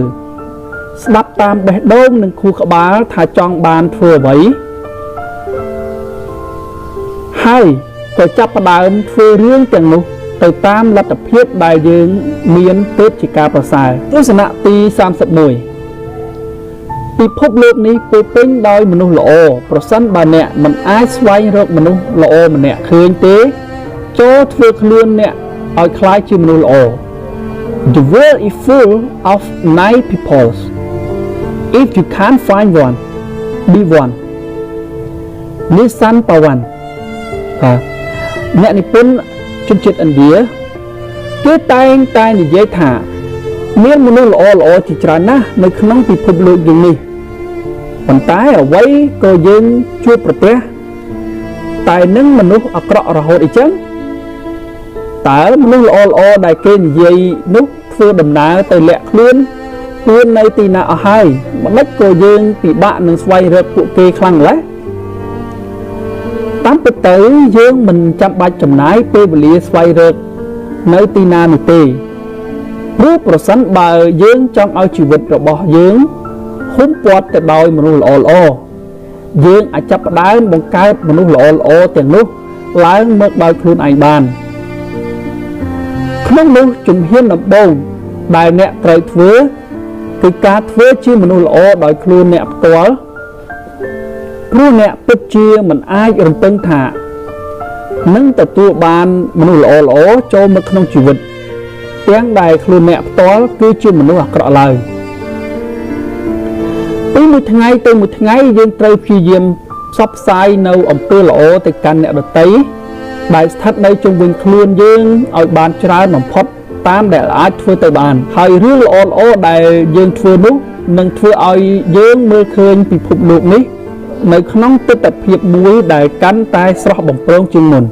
ស្ដាប់តាមបេះដូងនិងខួរក្បាលថាចង់បានធ្វើអ្វីហើយក៏ចាប់ផ្ដើមធ្វើរឿងទាំងនោះទៅតាមលទ្ធភាពដែលយើងមានទើបជាការប្រសើរទស្សនៈទី31ពិភពលោកនេះពោរពេញដោយមនុស្សល្អប្រសិនបើអ្នកមិនអាចស្វែងរកមនុស្សល្អម្នាក់ឃើញទេចូលធ្វើខ្លួនអ្នកឲ្យคล้ายជាមនុស្សល្អ The world is full of nice people if you can't find one be one Nissan Pawan អ្នកនិពន្ធជនជាតិឥណ្ឌាគេតែងតែនិយាយថាមានមនុស្សល្អៗជាច្រើនណាស់នៅក្នុងពិភពលោកយើងនេះប៉ុន្តែអ្វីក៏យើងជួបប្រទះតែនឹងមនុស្សអាក្រក់រហូតអីចឹងតើមនុស្សល្អៗដែលគេនិយាយនោះធ្វើដំណើរទៅលាក់ខ្លួននៅទីណាអស់ហើយមិនដេចក៏យើងពិបាកនឹងស្វែងរកពួកគេខ្លាំងម្ល៉េះតាមពិតទៅយើងមិនចាំបាច់ចំណាយពេលវេលាស្វែងរកនៅទីណានោះទេព្រោះប្រសិនបើយើងចង់ឲ្យជីវិតរបស់យើងហ៊ុំព័ទ្ធទៅដោយមនុស្សល្អៗយើងអាចចាប់ផ្ដើមបង្កើតមនុស្សល្អៗទាំងនោះឡើងមកដោយខ្លួនឯងបានក្នុងនោះជំហានដំបូងដែលអ្នកត្រូវធ្វើគឺការធ្វើជាមនុស្សល្អដោយខ្លួនអ្នកផ្ទាល់ព្រោះអ្នកពិតជាមិនអាចរំពឹងថានឹងទទួលបានមនុស្សល្អចូលមកក្នុងជីវិត ទាំងដែលខ្លួនអ្នកផ្ទាល់គឺជាមនុស្សអាក្រក់ឡើយពីមួយថ្ងៃទៅមួយថ្ងៃយើងត្រូវព្យាយាមផ្សព្វផ្សាយនៅអំពើល្អទៅកាន់អ្នកដទៃដែលស្ថិតនៅជុំវិញខ្លួនយើងឲ្យបានច្រើនបំផុតតាមដែលអាចធ្វើទៅបានហើយរឿងល្អល្អដែលយើងធ្វើនោះនឹងធ្វើឲ្យយើងមើលឃើញពិភពលោកនេះនៅក្នុងទិដ្ឋភាពមួយដែលកាន់តែស្រស់បំព្រងជាងមុន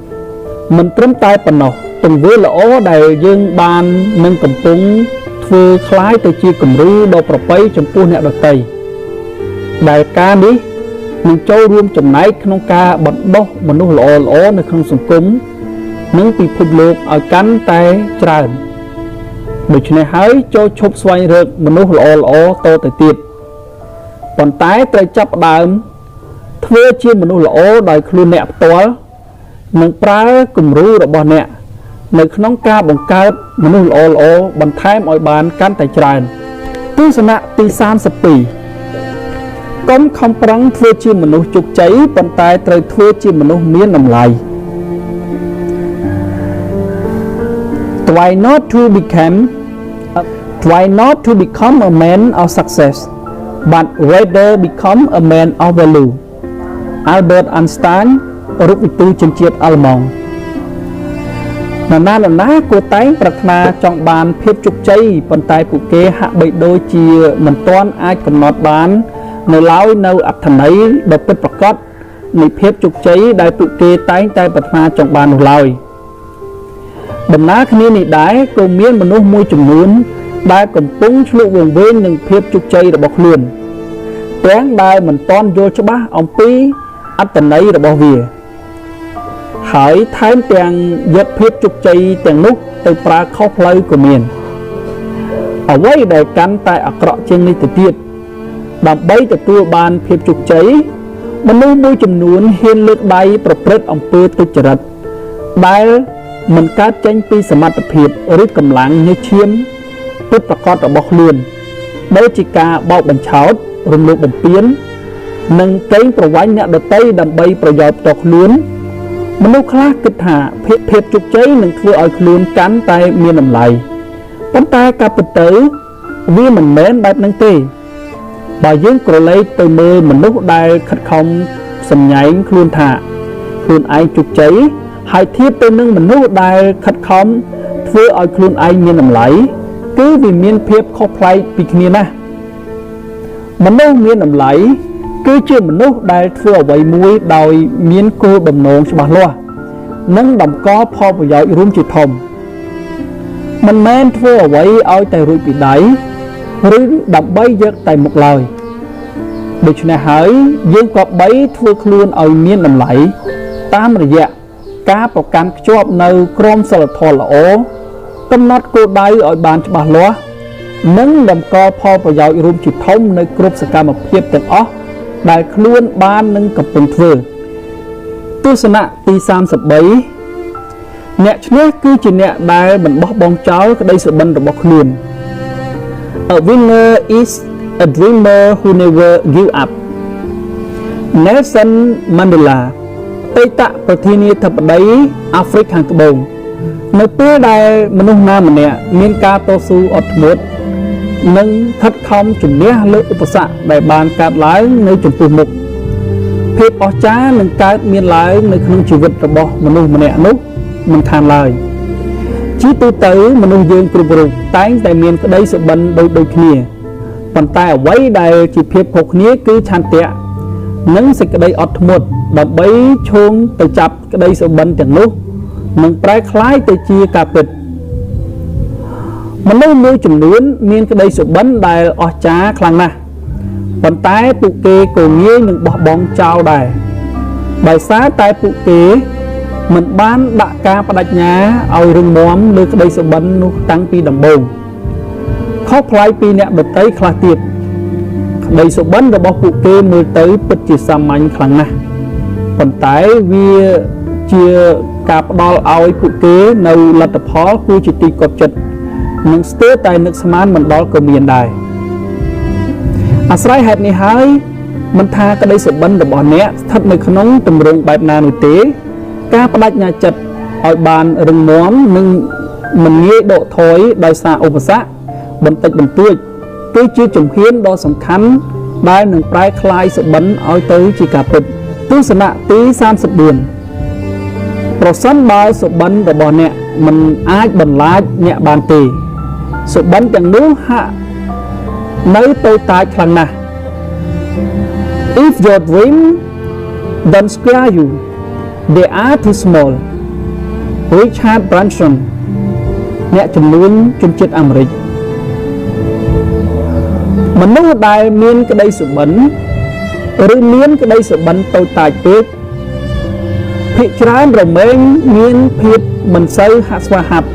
មិនត្រឹមតែប៉ុណ្ណោះទង្វើល្អដែលយើងបាននឹងកំពុងធ្វើคล้ายទៅជាគំរូដ៏ប្រពៃចំពោះអ្នកដទៃដែលការនេះនឹងចូលរួមចំណែកក្នុងការបណ្ដុះមនុស្សល្អល្អនៅក្នុងសង្គមនិងពិភពលោកឲ្យកាន់តែច្រើនដូច្នេះហើយចូលឈប់ស្វែងរកមនុស្សល្អល្អតទៅទៀតប៉ុន្តែត្រូវចាប់ផ្ដើមធ្វើជាមនុស្សល្អដោយខ្លួនអ្នកផ្ទាល់និងប្រើគំរូរបស់អ្នកនៅក្នុងការបង្កើតមនុស្សល្អល្អបន្ថែមឲ្យបានកាន់តែច្រើនទស្សនៈទី32កុំខំប្រឹងធ្វើជាមនុស្សជោគជ័យប៉ុន្តែត្រូវធ្វើជាមនុស្សមានតម្លៃ Try not to become a man of success but rather become a man of value Albert Einstein រូបវិទូជនជាតិអាល្លឺម៉ង់ណាគួរតែងប្រាថ្នាចង់បានភាពជោគជ័យប៉ុន្តែពួកគេហាក់បីដូចជាមិនទាន់អាចកំណត់បាននៅឡើយនៅអត្ថន័យដ៏ពិតប្រាកដនៃភាពជោគជ័យដែលពួកគេតែងតែប្រាថ្នាចង់បាននោះឡើយដំណើរគ្នានេះដែរក៏មានមនុស្សមួយចំនួនដែលកំពុងឆ្លុះវង្វេងនឹងភាពជោគជ័យរបស់ខ្លួនទាំងដែលមិនទាន់យល់ច្បាស់អំពីអត្ថន័យរបស់វាហើយថែមទាំងយកភាពជោគជ័យទាំងនោះទៅប្រើខុសផ្លូវក៏មានអ្វីដែលកាន់តែអាក្រក់ជាងនេះទៅទៀតដើម្បីទទួលបានភាពជោគជ័យមនុស្សមួយចំនួនហ៊ានលើកដៃប្រព្រឹត្តអំពើទុច្ចរិតដែលមិនកើតចេញពីសមត្ថភាពឬកម្លាំងញើសឈាមពិតប្រាកដរបស់ខ្លួនដូចជាការបោកបញ្ឆោតរំលោភបំពាននិងកេងប្រវ័ញ្ចអ្នកដទៃដើម្បីប្រយោជន៍ផ្ទាល់ខ្លួនមនុស្សខ្លះគិតថាភាពជោគជ័យនឹងធ្វើឲ្យខ្លួនកាន់តែមានតម្លៃប៉ុន្តែការពិតទៅវាមិនមែនបែបហ្នឹងទេបើយើងក្រឡេកទៅមើលមនុស្សដែលខិតខំសម្ញែងខ្លួនថាខ្លួនឯងជោគជ័យហើយធៀបទៅនឹងមនុស្សដែលខិតខំធ្វើឲ្យខ្លួនឯងមានតម្លៃគឺវាមានភាពខុសប្លែកពីគ្នាណាស់មនុស្សមានតម្លៃគឺជាមនុស្សដែលធ្វើអ្វីមួយដោយមានគោលបំណងច្បាស់លាស់និងតម្កល់ផលប្រយោជន៍រួមជាធំមិនមែនធ្វើអ្វីឲ្យតែរួចពីដៃឬដើម្បីយកតែមុខឡើយដូច្នេះហើយយើងក៏បីធ្វើខ្លួនឲ្យមានតម្លៃតាមរយៈការប្រកាន់ខ្ជាប់នៅក្រមសីលធម៌ល្អកំណត់គោលដៅឲ្យបានច្បាស់លាស់និងតម្កល់ផលប្រយោជន៍រួមជាធំនៅគ្រប់សកម្មភាពទាំងអស់ដែលខ្លួនបាននឹងកំពុងធ្វើទស្សនៈទី33អ្នកឈ្នះគឺជាអ្នកដែលមិនបោះបង់ចោលក្តីសុបិនរបស់ខ្លួន A winner is a dreamer who never give up Nelson Mandela បេតកប្រធានាធិបតីអាហ្វ្រិកខាងត្បូងនៅពេលដែលមនុស្សណាម្នាក់មានការតស៊ូអត់ធ្មត់និងខិតខំជំនះលើឧបសគ្គដែលបានកើតឡើងនៅចំពោះមុខភាពអស្ចារ្យនឹងកើតមានឡើងនៅក្នុងជីវិតរបស់មនុស្សម្នាក់នោះមិនខានឡើយជាទូទៅមនុស្សយើងគ្រប់រូបតែងតែមានក្តីសុបិនដូចគ្នាប៉ុន្តែអ្វីដែលជាភាពខុសគ្នាគឺឆន្ទៈនិងសេចក្តីអត់ធ្មត់ដើម្បីឈោងទៅចាប់ក្តីសុបិនទាំងនោះនឹងប្រែក្លាយទៅជាការពិតមនុស្សមួយចំនួនមានក្តីសុបិនដែលអស្ចារ្យខ្លាំងណាស់ប៉ុន្តែពួកគេក៏ងាយនឹងបោះបង់ចោលដែរដោយសារតែពួកគេមិនបានដាក់ការបដិញ្ញាឲ្យរឹងមាំលើក្តីសុបិននោះតាំងពីដំបូងខុសប្លែកពីអ្នកដទៃខ្លះទៀតក្តីសុបិនរបស់ពួកគេមើលទៅពិតជាសាមញ្ញខ្លាំងណាស់ប៉ុន្តែវាជាការផ្ដល់ឲ្យពួកគេនៅលទ្ធផលគួរជាទីគាប់ចិត្តនិងស្ទើរតែនឹកស្មានមិនដល់ក៏មានដែរអាស្រ័យហេតុនេះហើយមិនថាក្តីសុបិនរបស់អ្នកស្ថិតនៅក្នុងទម្រង់បែបណានោះទេការបដិញ្ញាចិត្តឲ្យបានរឹងមាំនិង មិនងាយដកថយដោយសារឧបសគ្គបន្តិចបន្តួចគឺជាជំហានដ៏សំខាន់ដែលនឹងប្រែក្លាយសុបិនឲ្យទៅជាការពិតទស្សនៈទី34ប្រសិនបើសុបិនរបស់អ្នកមិនអាចបន្លាចអ្នកបានទេសុបិនទាំងនោះហាក់នៅតូចតាចខ្លាំងណាស់ If your dream don't scare you they are too small Richard Branson អ្នកជំនួញជនជាតិអាមេរិកមនុស្សដែលមានក្តីសុបិនឬមានក្តីសុបិនតូចតាចពេកភាគច្រើនរមែងមានភាពមិនសូវហាក់ស្វាហាប់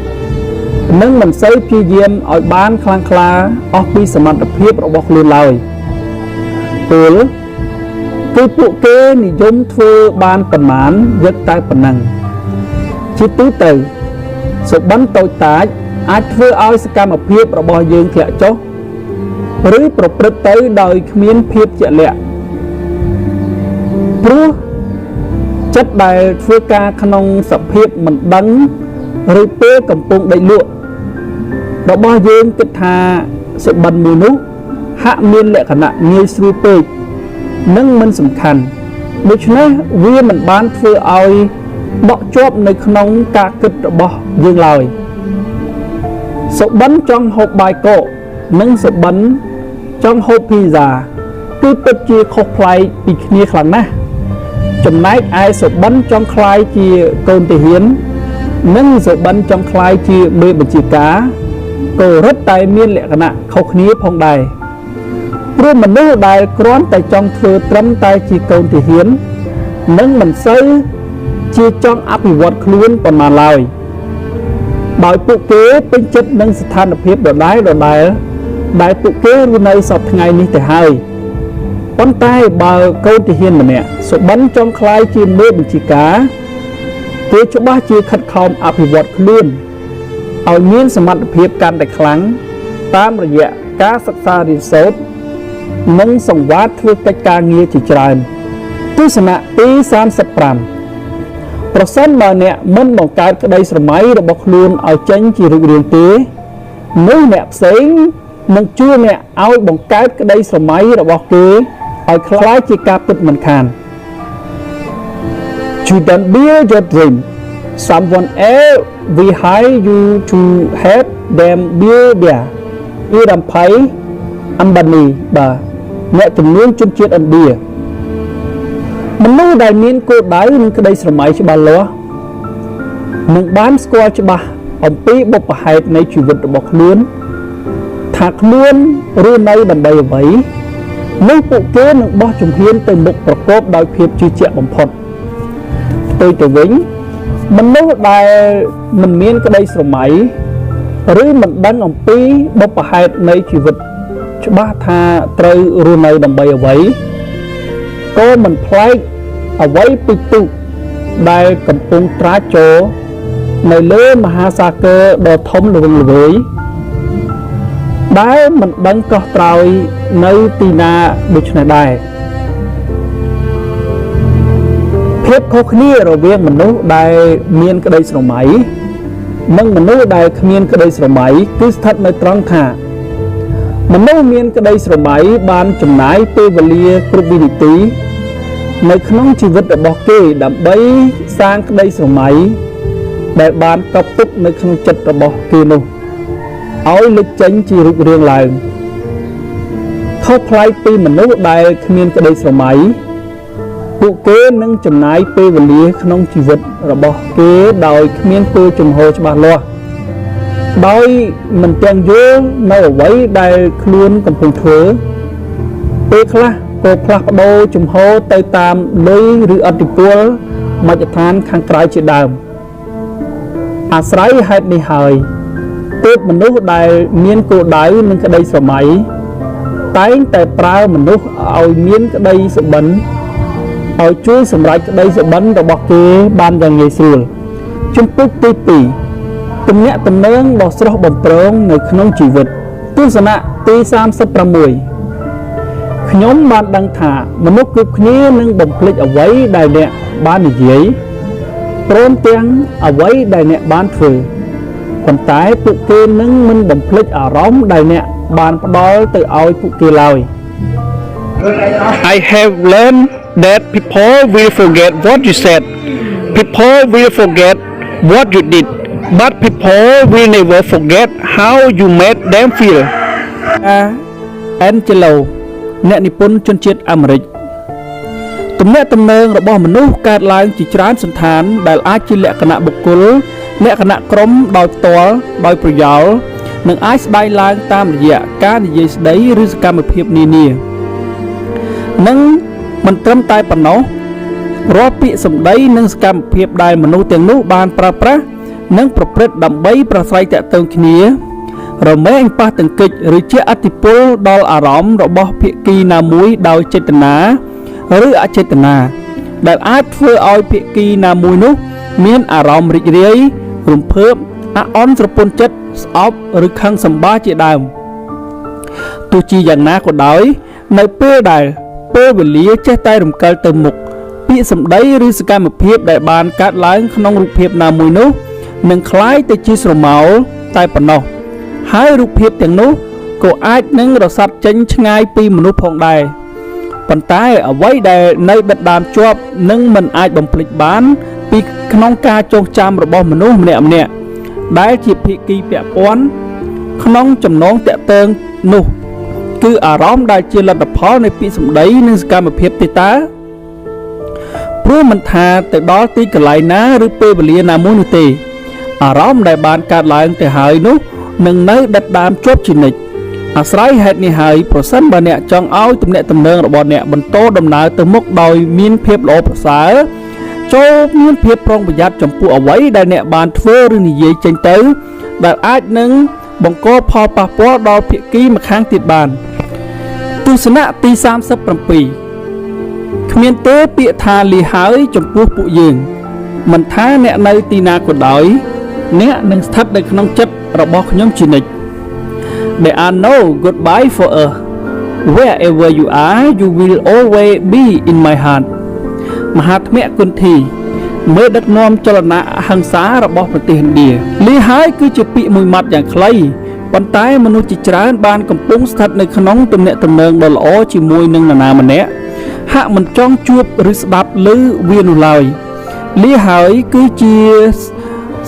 និងមិនសូវព្យាយាមឲ្យបានខ្លាំងក្លាអស់ពីសមត្ថភាពរបស់ខ្លួនឡើយពលគឺពួកគេនិយមធ្វើបានប៉ុន្មានយកតែប៉ុណ្ណឹងជាទូទៅសុបិនតូចតាចអាចធ្វើឲ្យសកម្មភាពរបស់យើងធ្លាក់ចុះឬប្រព្រឹត្តទៅដោយគ្មានភាពជាក់លាក់ព្រោះចិត្តដែលធ្វើការក្នុងសភាពមិនដឹងឬពេលកំពុងដេកលក់របស់យើងគិតថាសុបិនមួយនោះហាក់មានលក្ខណៈងាយស្រួលពេកនិងមិនសំខាន់ដូច្នេះវាមិនបានធ្វើឲ្យដកជាប់នៅក្នុងការគិតរបស់យើងឡើយសុបិនចង់ហូបបាយកកនិងសុបិនចង់ហូបភីហ្សាគឺពិតជាខុសប្លែកពីគ្នាខ្លាំងណាស់ចំណែកឯសុបិនចង់ខ្លាយជាកូនទាហាននិងសុបិនចង់ខ្លាយជាមេបញ្ជាការក៏រឹតតែមានលក្ខណៈខុសគ្នាផងដែរព្រោះមនុស្សដែលគ្រាន់តែចង់ធ្វើត្រឹមតែជាកូនទាហាននិងមិនសូវជាចង់អភិវឌ្ឍខ្លួនប៉ុន្មានឡើយដោយពួកគេពេញចិត្តនឹងស្ថានភាពដដែលដែលពួកគេរស់នៅសពថ្ងៃនេះទៅហើយប៉ុន្តែបើកូនទាហានម្នាក់សុបិនចង់ខ្លាយជាមេបញ្ជាការគេច្បាស់ជាខិតខំអភិវឌ្ឍខ្លួនឲ្យមានសមត្ថភាពកាន់តែខ្លាំងតាមរយៈការសិក្សារៀនសូត្រនិងសង្វាតធ្វើកិច្ចការងារជាច្រើនទស្សនៈទី35ប្រសិនបើអ្នកមិនបង្កើតក្តីស្រមៃរបស់ខ្លួនឲ្យចេញជារូបរាងទេនោះអ្នកផ្សេងនឹងជួយអ្នកឲ្យបង្កើតក្តីស្រមៃរបស់គេឲ្យคล้ายជាការពិតមិនខាន You don't build your dream someone else will hire you to help them build their ពីរំភៃអំបានីបាទអ្នកជំនាញជនជាតិឥណ្ឌាមនុស្សដែលមានគោលដៅនិងក្តីស្រមៃច្បាស់លាស់នឹងបានស្គាល់ច្បាស់អំពីបុព្វហេតុនៃជីវិតរបស់ខ្លួនថាខ្លួនរស់នៅដើម្បីអ្វីនោះពួកគេនឹងបោះជំហានទៅមុខប្រកបដោយភាពជឿជាក់បំផុតផ្ទុយទៅវិញមនុស្សដែលមិនមានក្តីស្រមៃឬមិនដឹងអំពីបុព្វហេតុនៃជីវិតច្បាស់ថាត្រូវរស់នៅដើម្បីអ្វីក៏មិនប្លែកអ្វីពីទូកដែលកំពុងត្រាចចូលនៅលើមហាសាគរដ៏ធំល្វឹងល្វើយដែលមិនដឹងកោះត្រោយនៅទីណាដូច្នេះដែរភាពខុសគ្នារវាងមនុស្សដែលមានក្តីស្រមៃនិងមនុស្សដែលគ្មានក្តីស្រមៃគឺស្ថិតនៅត្រង់ថាមនុស្សមានក្តីស្រមៃបានចំណាយពេលវេលាគ្រប់វិនាទីនៅក្នុងជីវិតរបស់គេដើម្បីសាងក្តីស្រមៃដែលបានកប់ទុកនៅក្នុងចិត្តរបស់គេនោះឲ្យលេចចេញជារូបរាងឡើងខុសប្លែកពីមនុស្សដែលគ្មានក្តីស្រមៃពួកគេនឹងចំណាយពេលវេលាក្នុងជីវិតរបស់គេដោយគ្មានគោលជំហរច្បាស់លាស់ដោយមិនទាំងយល់នៅអ្វីដែលខ្លួនកំពុងធ្វើពេលខ្លះក៏ផ្លាស់ប្ដូរជំហរទៅតាមលុយឬឥទ្ធិពលមជ្ឈដ្ឋានខាងក្រៅជាដើមអាស្រ័យហេតុនេះហើយទើបមនុស្សដែលមានគោលដៅនិងក្តីស្រមៃតែងតែប្រើមនុស្សឲ្យមានក្តីសុបិនឲ្យជួយសម្រេចក្តីសុបិនរបស់គេបានយ៉ាងងាយស្រួលជំពូកទី2ទំនាក់ទំនងដ៏ស្រស់បំព្រងនៅក្នុងជីវិតទស្សនៈទី36ខ្ញុំបានដឹងថាមនុស្សគ្រប់គ្នានឹងបំភ្លេចអ្វីដែលអ្នកបាននិយាយព្រមទាំងអ្វីដែលអ្នកបានធ្វើ ប៉ុន្តែពួកគេនឹងមិនបំភ្លេចអារម្មណ៍ដែលអ្នកបានផ្ដល់ទៅឲ្យពួកគេឡើយ I have learned that people will forget what you said. People will forget what you did, but people will never forget how you made them feel. Angelo អ្នកនិពន្ធជនជាតិអាមេរិកទំនាក់ទំនងរបស់មនុស្សកើតឡើងជាច្រើនសន្តានដែលអាចជាលក្ខណៈបុគ្គលលក្ខណៈក្រុមដោយផ្ទាល់ដោយប្រយោលនិងអាចស្ដែងឡើងតាមរយៈការនិយាយស្ដីឬសកម្មភាពនានានិងមិនត្រឹមតែប៉ុណ្ណោះរាល់ពាក្យសម្ដីនិងសកម្មភាពដែលមនុស្សទាំងនោះបានប្រើប្រាស់និងប្រព្រឹត្តដើម្បីប្រស្រ័យទាក់ទងគ្នារមែងប៉ះទង្គិចឬជាអតិពលដល់អារម្មណ៍របស់ភាគីណាមួយដោយចេតនាឬអចេតនាដែលអាចធ្វើឲ្យភាគីណាមួយនោះមានអារម្មណ៍រីករាយរំភើបអាក់អន់ស្រពន់ចិត្តស្អប់ឬខឹងសម្បារជាដើមទោះជាយ៉ាងណាក៏ដោយនៅពេលដែលពេលវេលាចេះតែរំកិលទៅមុខពាក្យសម្ដីឬសកម្មភាពដែលបានកើតឡើងក្នុងរូបភាពណាមួយនោះនឹងคล้ายទៅជាស្រមោលតែប៉ុណ្ណោះហើយរូបភាពទាំងនោះក៏អាចនឹងរសាត់ចេញឆ្ងាយពីមនុស្សផងដែរប៉ុន្តែអ្វីដែលនៅដិតដាមជាប់នឹងមិនអាចបំភ្លេចបានពីក្នុងការចងចាំរបស់មនុស្សម្នាក់ៗដែលជាភាគីពាក់ព័ន្ធក្នុងចំណងតាក់ទងនោះគឺអារម្មណ៍ដែលជាលទ្ធផលនៃពាក្យសម្ដីនិងសកម្មភាពទេតើព្រោះមិនថាទៅដល់ទីកន្លែងណាឬពេលវេលាណាមួយនោះទេអារម្មណ៍ដែលបានកើតឡើងទៅហើយនោះនឹងនៅដិតដាមជាប់ជានិច្ចអាស្រ័យហេតុនេះហើយប្រសិនបើអ្នកចង់ឲ្យទំនាក់ទំនងរបស់អ្នកបន្តដំណើរទៅមុខដោយមានភាពល្អប្រសើរចូលមានភាពប្រុងប្រយ័ត្នចំពោះអ្វីដែលអ្នកបានធ្វើឬនិយាយចេញទៅដែលអាចនឹងបង្កផលប៉ះពាល់ដល់ភាគីម្ខាងទៀតបានទស្សនៈទី37គ្មានទេពាក្យថាលីហើយចំពោះពួកយើងមិនថាអ្នកនៅទីណាក៏ដោយអ្នកនឹងស្ថិតនៅក្នុងចិត្តរបស់ខ្ញុំជានិច្ច There are no goodbye for us. Wherever you are, you will always be in my heart. មហាថ្មគុន្ធីមេដឹកនាំចលនាអហិង្សារបស់ប្រទេសឥណ្ឌាលីហើយគឺជាពាក្យមួយម៉ាត់យ៉ាងខ្លីប៉ុន្តែមនុស្សជាច្រើនបានកំពុងស្ថិតនៅក្នុងទំនាក់ទំនងដ៏ល្អជាមួយនឹងនរណាម្នាក់ហាក់មិនចង់ជួបឬស្ដាប់ឮវានោះឡើយលីហើយគឺជា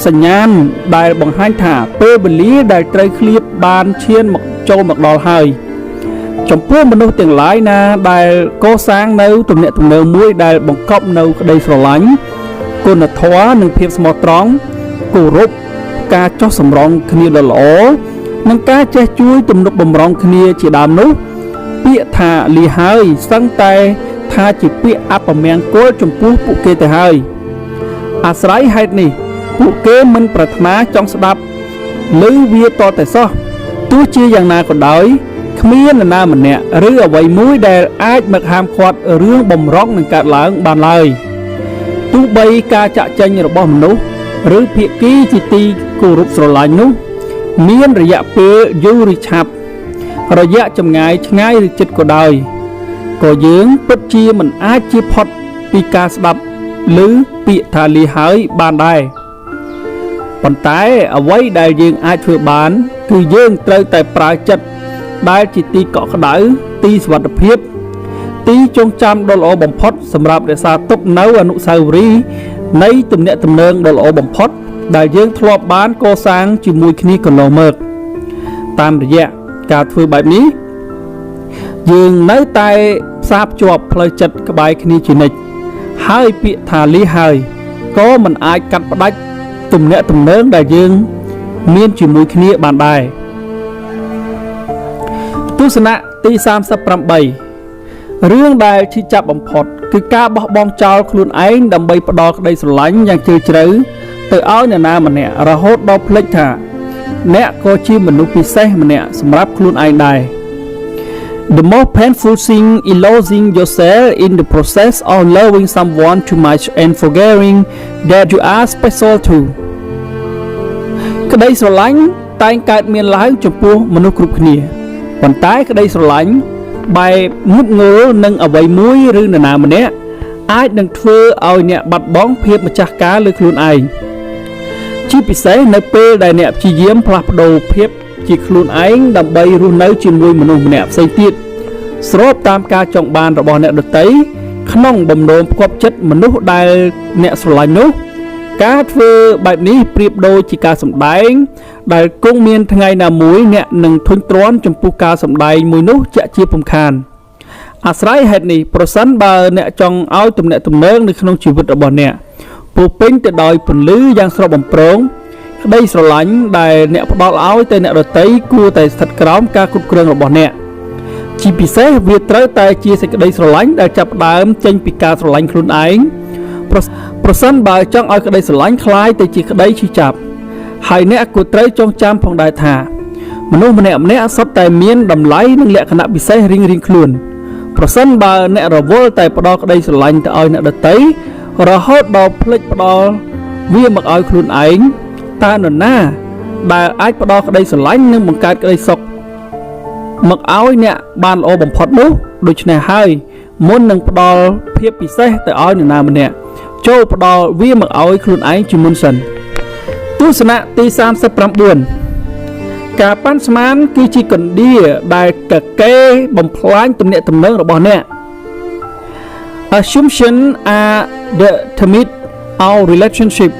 សញ្ញាណដែលបង្ហាញថាពេលវេលាដែលត្រូវឃ្លាតបានឈានមកចូលមកដល់ហើយចំពោះមនុស្សទាំងឡាយណាដែលកសាងនៅទំនាក់ទំនងមួយដែលបង្កប់នៅក្តីស្រឡាញ់គុណធម៌និងភាពស្មោះត្រង់គោរពការចោះសម្រងគ្នាដ៏ល្អនិងការចេះជួយទំនុកបម្រុងគ្នាជាដើមនោះពាក្យថាលីហើយសឹងតែថាជាពាក្យអពមង្គលចំពោះពួកគេទៅហើយអាស្រ័យហេតុនេះពួកគេមិនប្រាថ្នាចង់ស្ដាប់ឬវាតតែសោះទោះជាយ៉ាងណាក៏ដោយគ្មាននរណាម្នាក់ឬអ្វីមួយដែលអាចមកហាមឃាត់រឿងបំរុងនឹងកើតឡើងបានឡើយទោះបីការចាក់ចែងរបស់មនុស្សឬភាគីជាទីគោរពស្រឡាញ់នោះមានរយៈពេលយូរឬឆាប់រយៈចម្ងាយឆ្ងាយឬជិតក៏ដោយក៏យើងពិតជាមិនអាចជៀសផុតពីការស្ដាប់ឬពាក្យថាលីហើយបានដែរប៉ុន្តែអ្វីដែលយើងអាចធ្វើបានគឺយើងត្រូវតែប្រើចិត្តដែលជាទីកក់ក្ដៅទីសុវត្ថិភាពទីចងចាំដ៏ល្អបំផុតសម្រាប់រក្សាទុកនៅអនុស្សាវរីយ៍នៃទំនាក់ទំនងដ៏ល្អបំផុតដែលយើងធ្លាប់បានកសាងជាមួយគ្នាកន្លងមកតាមរយៈការធ្វើបែបនេះយើងនៅតែផ្សារភ្ជាប់ផ្លូវចិត្តក្បែរគ្នាជានិច្ចហើយពាក្យថាលីហើយក៏មិនអាចកាត់ផ្ដាច់ទំនាក់ទំនងដែលយើងមានជាមួយគ្នាបានដែរទស្សនៈទី38រឿងដែលឈឺចាប់បំផុតគឺការបោះបង់ចោលខ្លួនឯងដើម្បីផ្ដល់ក្តីស្រឡាញ់យ៉ាងជ្រាលជ្រៅទៅឲ្យនរណាម្នាក់រហូតដល់ភ្លេចថាអ្នកក៏ជាមនុស្សពិសេសម្នាក់សម្រាប់ខ្លួនឯងដែរ The most painful thing is losing yourself in the process of loving someone too much and forgetting that you are special too ក្តីស្រឡាញ់តែងកើតមានឡើងចំពោះមនុស្សគ្រប់គ្នាប៉ុន្តែក្តីស្រឡាញ់បែបងុបងល់នឹងអ្វីមួយឬនរណាម្នាក់អាចនឹងធ្វើឲ្យអ្នកបាត់បង់ភាពម្ចាស់ការលើខ្លួនឯង ជាពិសេសនៅពេលដែលអ្នកព្យាយាមផ្លាស់ប្ដូរភាពជាខ្លួនឯងដើម្បីរស់នៅជាមួយមនុស្សម្នាក់ផ្សេងទៀតស្របតាមការចង់បានរបស់អ្នកដទៃក្នុងបំណងផ្គាប់ចិត្តមនុស្សដែលអ្នកស្រឡាញ់នោះការធ្វើបែបនេះប្រៀបដូចជាការសម្ដែងដែលគង់មានថ្ងៃណាមួយអ្នកនឹងធុញទ្រាន់ចំពោះការសម្ដែងមួយនោះជាក់ជាពំខានអាស្រ័យហេតុនេះប្រសិនបើអ្នកចង់ឲ្យទំនាក់ទំនងនៅក្នុងជីវិតរបស់អ្នកពោពេញទៅដោយពន្លឺយ៉ាងស្រស់បំព្រងក្តីស្រឡាញ់ដែលអ្នកផ្ដល់ឲ្យទៅអ្នកដទៃគួរតែស្ថិតក្រោមការគ្រប់គ្រងរបស់អ្នកជាពិសេសវាត្រូវតែជាសេចក្តីស្រឡាញ់ដែលចាប់ផ្ដើមចេញពីការស្រឡាញ់ខ្លួនឯងប្រសិនបើចង់ឲ្យក្តីស្រឡាញ់คล้ายទៅជាក្តីឈឺចាប់ហើយអ្នកគួរត្រូវចងចាំផងដែរថាមនុស្សម្នាក់សុទ្ធតែមានតម្លៃនិងលក្ខណៈពិសេសរៀងៗខ្លួនប្រសិនបើអ្នករវល់តែផ្ដល់ក្តីស្រឡាញ់ទៅឲ្យអ្នកដទៃរហូតដល់ភ្លេចផ្ដល់វាមកឲ្យខ្លួនឯងតើនរណាដែលអាចផ្ដល់ក្តីស្រឡាញ់និងបង្កើតក្តីសុខមកឲ្យអ្នកបានល្អបំផុតនោះដូច្នេះហើយមុននឹងផ្ដល់ភាពពិសេសទៅឲ្យនរណាម្នាក់ចូលផ្ដល់វាមកឲ្យខ្លួនឯងជាមុនសិនទស្សនៈទី39ការប៉ាន់ស្មានគឺជាកណ្ដៀដែលកកេបំផ្លាញទំនាក់ទំនងរបស់អ្នក Assumption are determine our relationship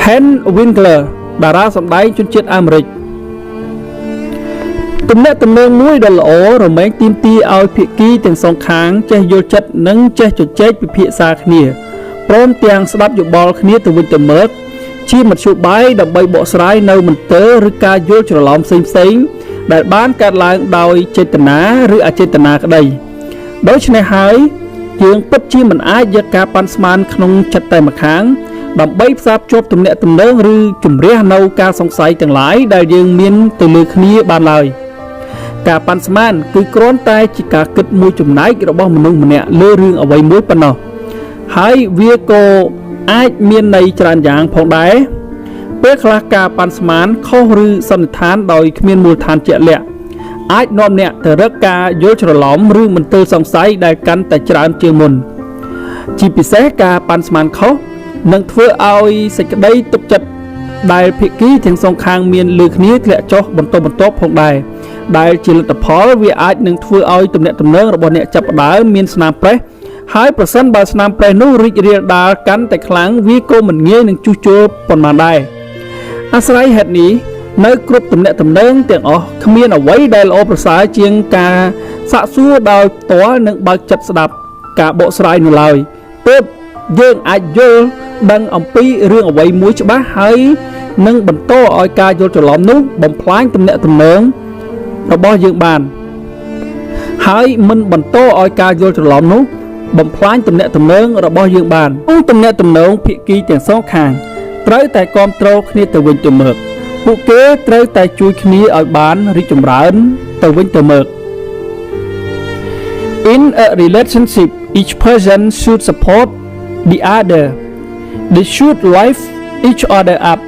Hen Winkler តារាសម្ដែងជនជាតិអាមេរិកទំនាក់ទំនងមួយដ៏ល្អរមែងទាមទារឲ្យភាគីទាំងសងខាងចេះយល់ចិត្តនិងចេះជជែកពិភាក្សាគ្នាព្រមទាំងស្ដាប់យោបល់គ្នាទៅវិញទៅមកជាមធ្យោបាយដើម្បីបកស្រាយនៅមន្ទិលឬការយល់ច្រឡំផ្សេងៗដែលបានកើតឡើងដោយចេតនាឬអចេតនាក្តីដូច្នេះហើយយើងពិតជាមិនអាចយកការប៉ាន់ស្មានក្នុងចិត្តតែម្ខាងដើម្បីផ្សារភ្ជាប់ទំនាក់ទំនងឬជំរះនៅការសង្ស័យទាំងឡាយដែលយើងមានទៅលើគ្នាបានឡើយការប៉ាន់ស្មានគឺគ្រាន់តែជាការគិតមួយចំណែករបស់មនុស្សម្នាក់លើរឿងអ្វីមួយប៉ុណ្ណោះហើយវាក៏អាចមានន័យច្រើនយ៉ាងផងដែរពេលខ្លះការប៉ាន់ស្មានខុសឬសន្និដ្ឋានដោយគ្មានមូលដ្ឋានជាក់លាក់អាចនាំអ្នកទៅរកការយល់ច្រឡំឬមន្ទិលសង្ស័យដែលកាន់តែច្រើនជាងមុនជាពិសេសការប៉ាន់ស្មានខុសនឹងធ្វើឲ្យសេចក្តីទុកចិត្តដែលភាគីទាំងសងខាងមានលើគ្នាធ្លាក់ចុះបន្ទាប់ផងដែរដែលជាលទ្ធផលវាអាចនឹងធ្វើឲ្យទំនាក់ទំនងរបស់អ្នកចាប់ផ្ដើមមានស្នាមប្រេះហើយប្រសិនបើស្នាមប្រេះនោះរីករាលដាលកាន់តែខ្លាំងវាក៏មិនងាយនឹងជួសជុលប៉ុន្មានដែរអាស្រ័យហេតុនេះនៅគ្រប់ទំនាក់ទំនងទាំងអស់គ្មានអ្វីដែលល្អប្រសើរជាងការសាកសួរដោយផ្ទាល់និងបើកចិត្តស្ដាប់ការបកស្រាយនៅឡើយទើបយើងអាចយល់ដឹងអំពីរឿងអ្វីមួយច្បាស់ហើយនឹងបន្តឲ្យការយល់ច្រឡំនោះបំផ្លាញទំនាក់ទំនងរបស់យើងបានហើយមិនបន្តឲ្យការយល់ច្រឡំនោះបំផ្លាញទំនាក់ទំនងរបស់យើងបានក្នុងទំនាក់ទំនងភាគីទាំងសងខាងត្រូវតែគាំទ្រគ្នាទៅវិញទៅមកពួកគេត្រូវតែជួយគ្នាឲ្យបានរីកចម្រើនទៅវិញទៅមក In a relationship each person should support the other they should lift each other up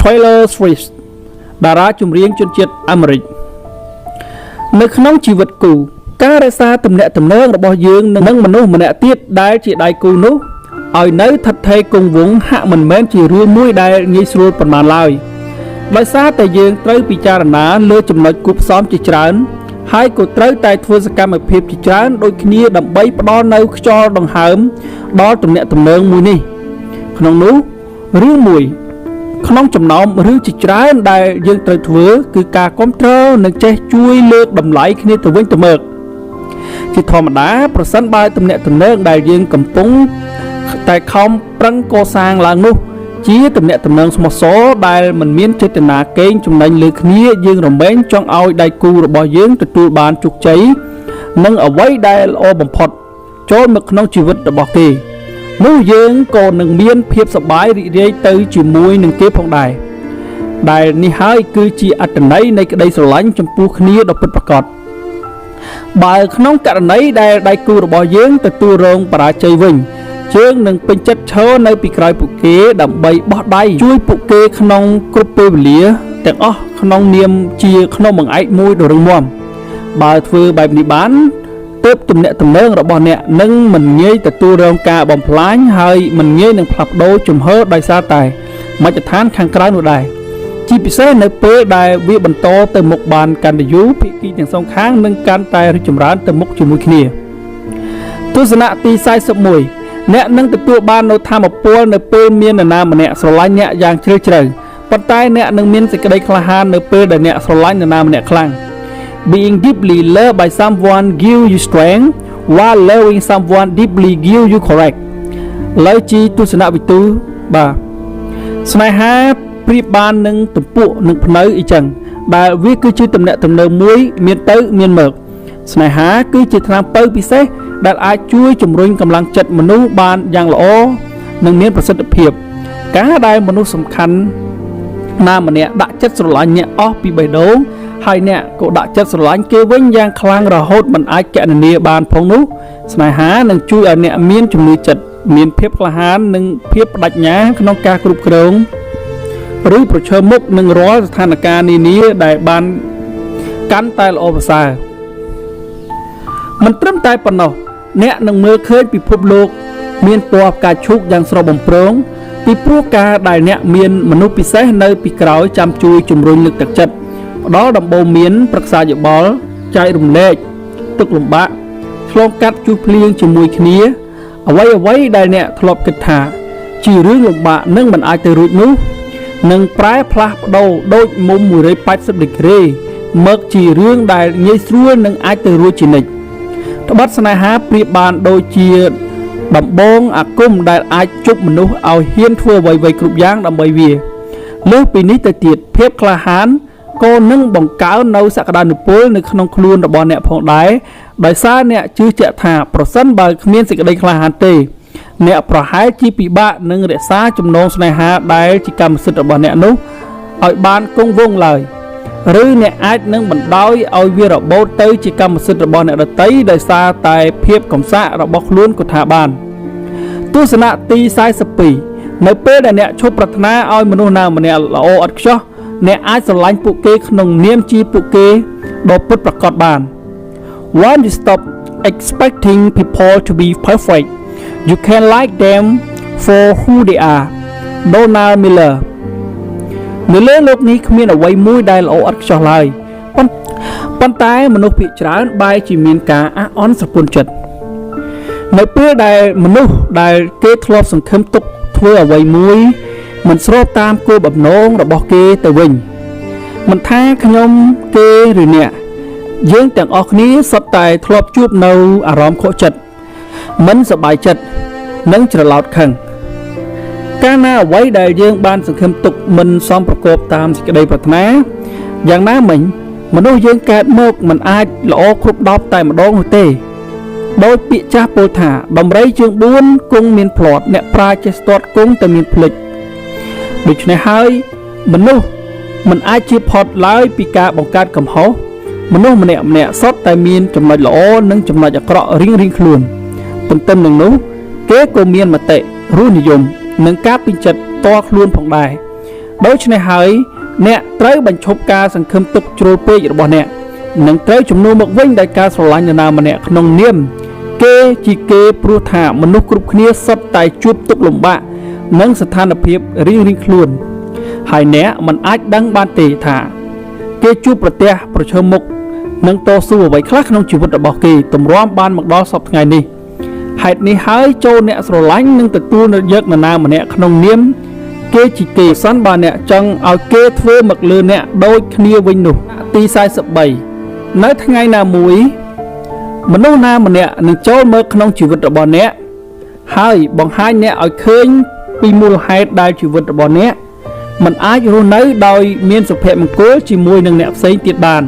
Taylor Swift តារាចម្រៀងជនជាតិអាមេរិកនៅក្នុងជីវិតគូការរក្សាទំនាក់ទំនងរបស់យើងនឹងមនុស្សម្នាក់ទៀតដែលជាដៃគូនោះឲ្យនៅថិតថេរគង់វង្សហាក់មិនមែនជារឿងមួយដែលងាយស្រួលប៉ុន្មានឡើយដោយសារតែយើងត្រូវពិចារណាលើចំណុចគួបផ្សំជាច្រើនហើយក៏ត្រូវតែធ្វើសកម្មភាពជាច្រើនដូចគ្នាដើម្បីផ្ដល់នូវខ្យល់ដង្ហើមដល់ទំនាក់ទំនងមួយនេះក្នុងនោះរឿងមួយក្នុងចំណោមរឿងជាច្រើនដែលយើងត្រូវធ្វើគឺការគាំទ្រនិងចេះជួយលើកតម្លៃគ្នាទៅវិញទៅមកជាធម្មតាប្រសិនបើទំនាក់ទំនងដែលយើងកំពុងតែខំប្រឹងកសាងឡើងនោះជាទំនាក់ទំនងស្មោះសរដែលមិនមានចេតនាកេងចំណេញលើគ្នាយើងរមែងចង់ឲ្យដៃគូរបស់យើងទទួលបានជោគជ័យនិងអ្វីដែលល្អបំផុតចូលមកក្នុងជីវិតរបស់គេនោះយើងក៏នឹងមានភាពសប្បាយរីករាយទៅជាមួយនឹងគេផងដែរដែលនេះហើយគឺជាអត្ថន័យនៃក្តីស្រឡាញ់ចំពោះគ្នាដ៏ពិតប្រាកដបើក្នុងករណីដែលដៃគូរបស់យើងទទួលរងបរាជ័យវិញយើងនឹងពេញចិត្តឈរនៅពីក្រោយពួកគេដើម្បីបោះដៃជួយពួកគេក្នុងគ្រប់ពេលវេលាទាំងអស់ក្នុងនាមជាក្នុងបង្អែកមួយដ៏រឹងមាំបើធ្វើបែបនេះបាន ទើបទំនាក់ទំនងរបស់អ្នកនឹងមិនងាយទទួលរងការបំផ្លាញហើយមិនងាយនឹងផ្លាស់ប្ដូរជំហរដោយសារតែមជ្ឈដ្ឋានខាងក្រៅនោះដែរជាពិសេសនៅពេលដែលវាបន្តទៅមុខបានកាន់តែយូរភាគីទាំងសងខាងនឹងកាន់តែរីកចម្រើនទៅមុខជាមួយគ្នាទស្សនៈទី41អ្នកនឹងទទួលបាននូវធម៌ពលនៅពេលមាននរណាម្នាក់ស្រឡាញ់អ្នកយ៉ាងជ្រាលជ្រៅប៉ុន្តែអ្នកនឹងមានសេចក្តីក្លាហាននៅពេលដែលអ្នកស្រឡាញ់នរណាម្នាក់ខ្លាំង Being deeply loved by someone give you strength while loving someone deeply give you courage ឡើយជីទស្សនវិទូបាទស្នេហាប្រៀបបាននឹងទំពក់នឹងភ្នៅអីចឹងដែលវាគឺជាទំនាក់ទំនងមួយមានទៅមានមកស្នេហាគឺជាថ្នាំពៅពិសេសដែលអាចជួយជំរុញកម្លាំងចិត្តមនុស្សបានយ៉ាងល្អនិងមានប្រសិទ្ធភាពការដែលមនុស្សសំខាន់ណាម្នាក់ដាក់ចិត្តស្រឡាញ់អ្នកអស់ពីបេះដូងហើយអ្នកក៏ដាក់ចិត្តស្រឡាញ់គេវិញយ៉ាងខ្លាំងរហូតមិនអាចកណនាបានផងនោះស្នេហានឹងជួយឲ្យអ្នកមានជំនឿចិត្តមានភាពក្លាហាននិងភាពបដិញ្ញាក្នុងការគ្រប់គ្រងឬប្រឈមមុខនឹងរាល់ស្ថានភាពនានាដែលបានកាន់តែល្អប្រសើរមិនត្រឹមតែប៉ុណ្ណោះអ្នកនឹងមើលឃើញពិភពលោកមានពណ៌ផ្កាឈូកយ៉ាងស្រស់បំព្រងពីព្រោះការដែលអ្នកមានមនុស្សពិសេសនៅពីក្រោយចាំជួយជំរុញលើកទឹកចិត្តផ្ដល់ដំបូន្មានប្រឹក្សាយោបល់ចែករំលែកទុក្ខលំបាកឆ្លងកាត់ជួសភ្លៀងជាមួយគ្នាអ្វីដែលអ្នកធ្លាប់គិតថាជារឿងលំបាកនឹងមិនអាចទៅរួចនោះនឹងប្រែផ្លាស់ប្ដូរដូចមុំ180ដឺក្រេមកជារឿងដែលងាយស្រួលនឹងអាចទៅរួចជានិច្ចត្បិតស្នេហាប្រៀបបានដូចជាដំបងអាគមដែលអាចជប់មនុស្សឲ្យហ៊ានធ្វើអ្វីៗគ្រប់យ៉ាងដើម្បីវាលើសពីនេះទៅទៀតភាពក្លាហានក៏នឹងបង្កើននៅសក្តានុពលនៅក្នុងខ្លួនរបស់អ្នកផងដែរដោយសារអ្នកជឿជាក់ថាប្រសិនបើគ្មានសេចក្តីក្លាហានទេអ្នកប្រហែលជាពិបាកនឹងរក្សាចំណងស្នេហាដែលជាកម្មសិទ្ធិរបស់អ្នកនោះឲ្យបានគង់វង្សឡើយឬអ្នកអាចនឹងបណ្ដោយឲ្យវារបូតទៅជាកម្មសិទ្ធិរបស់អ្នកដទៃដោយសារតែភាពកំសាករបស់ខ្លួនក៏ថាបានទស្សនៈទី42នៅពេលដែលអ្នកឈប់ប្រាថ្នាឲ្យមនុស្សណាម្នាក់ល្អឥតខ្ចោះអ្នកអាចស្រឡាញ់ពួកគេក្នុងនាមជាពួកគេដ៏ពិតប្រាកដបាន When you stop expecting people to be perfect you can like them for who they are Donald Miller នៅលើโลกនេះគ្មានអ្វីមួយដែលល្អឥតខ្ចោះឡើយប៉ុន្តែមនុស្សភាគច្រើនបែរជាមានការអះអន់ស្រពន់ចិត្តនៅពេលដែលមនុស្សដែលគេធ្លាប់សង្ឃឹមទុកធ្វើអ្វីមួយមិនស្របតាមគោលបំណងរបស់គេទៅវិញមិនថាខ្ញុំគេឬអ្នកយើងទាំងអស់គ្នាសុទ្ធតែធ្លាប់ជួបនៅអារម្មណ៍ខកចិត្តមិនសប្បាយចិត្តនិងច្រឡោតខឹងកាលណាអ្វីដែលយើងបានសង្ឃឹមទុកមិនសមប្រកបតាមសេចក្តីប្រាថ្នាយ៉ាងណាមិញមនុស្សយើងកើតមកមិនអាចល្អគ្រប់10តែម្ដងនោះទេដោយពាក្យចាស់ពោលថាដំរីជើង4គង់មានផ្្លាត់អ្នកប្រាជ្ញចេះស្ទាត់គង់តែមានភ្លេចដូច្នេះហើយមនុស្សមិនអាចជៀសផុតឡើយពីការបង្កើតកំហុសមនុស្សម្នាក់សុទ្ធតែមានចំណុចល្អនិងចំណុចអាក្រក់រៀងៗខ្លួនទន្ទឹមនឹងនោះគេក៏មានមតិរសនិយមនិងការពេញចិត្តតខ្លួនផងដែរដូច្នេះហើយអ្នកត្រូវបញ្ឈប់ការសង្ឃឹមទុកជ្រុលពេករបស់អ្នកនិងត្រូវជំនួសមកវិញដោយការស្រឡាញ់នរណាម្នាក់ក្នុងនាមគេជាគេព្រោះថាមនុស្សគ្រប់គ្នាសុទ្ធតែជួបទុក្ខលំបាកនិងស្ថានភាពរៀងៗខ្លួនហើយអ្នកមិនអាចដឹងបានទេថាគេជួបប្រទះប្រឈមមុខនិងតស៊ូអ្វីខ្លះក្នុងជីវិតរបស់គេទម្រាំបានមកដល់សពថ្ងៃនេះហេតុនេះហើយចូលអ្នកស្រឡាញ់និងទទួលយកនរណាម្នាក់ក្នុងនាមគេជាគេសិនបើអ្នកចង់ឲ្យគេធ្វើមកលើអ្នកដូចគ្នាវិញនោះទី43នៅថ្ងៃណាមួយមនុស្សណាម្នាក់នឹងចូលមកក្នុងជីវិតរបស់អ្នកហើយបង្ហាញអ្នកឲ្យឃើញពីមូលហេតុដែលជីវិតរបស់អ្នកមិនអាចរស់នៅដោយមានសុភមង្គលជាមួយនឹងអ្នកផ្សេងទៀតបាន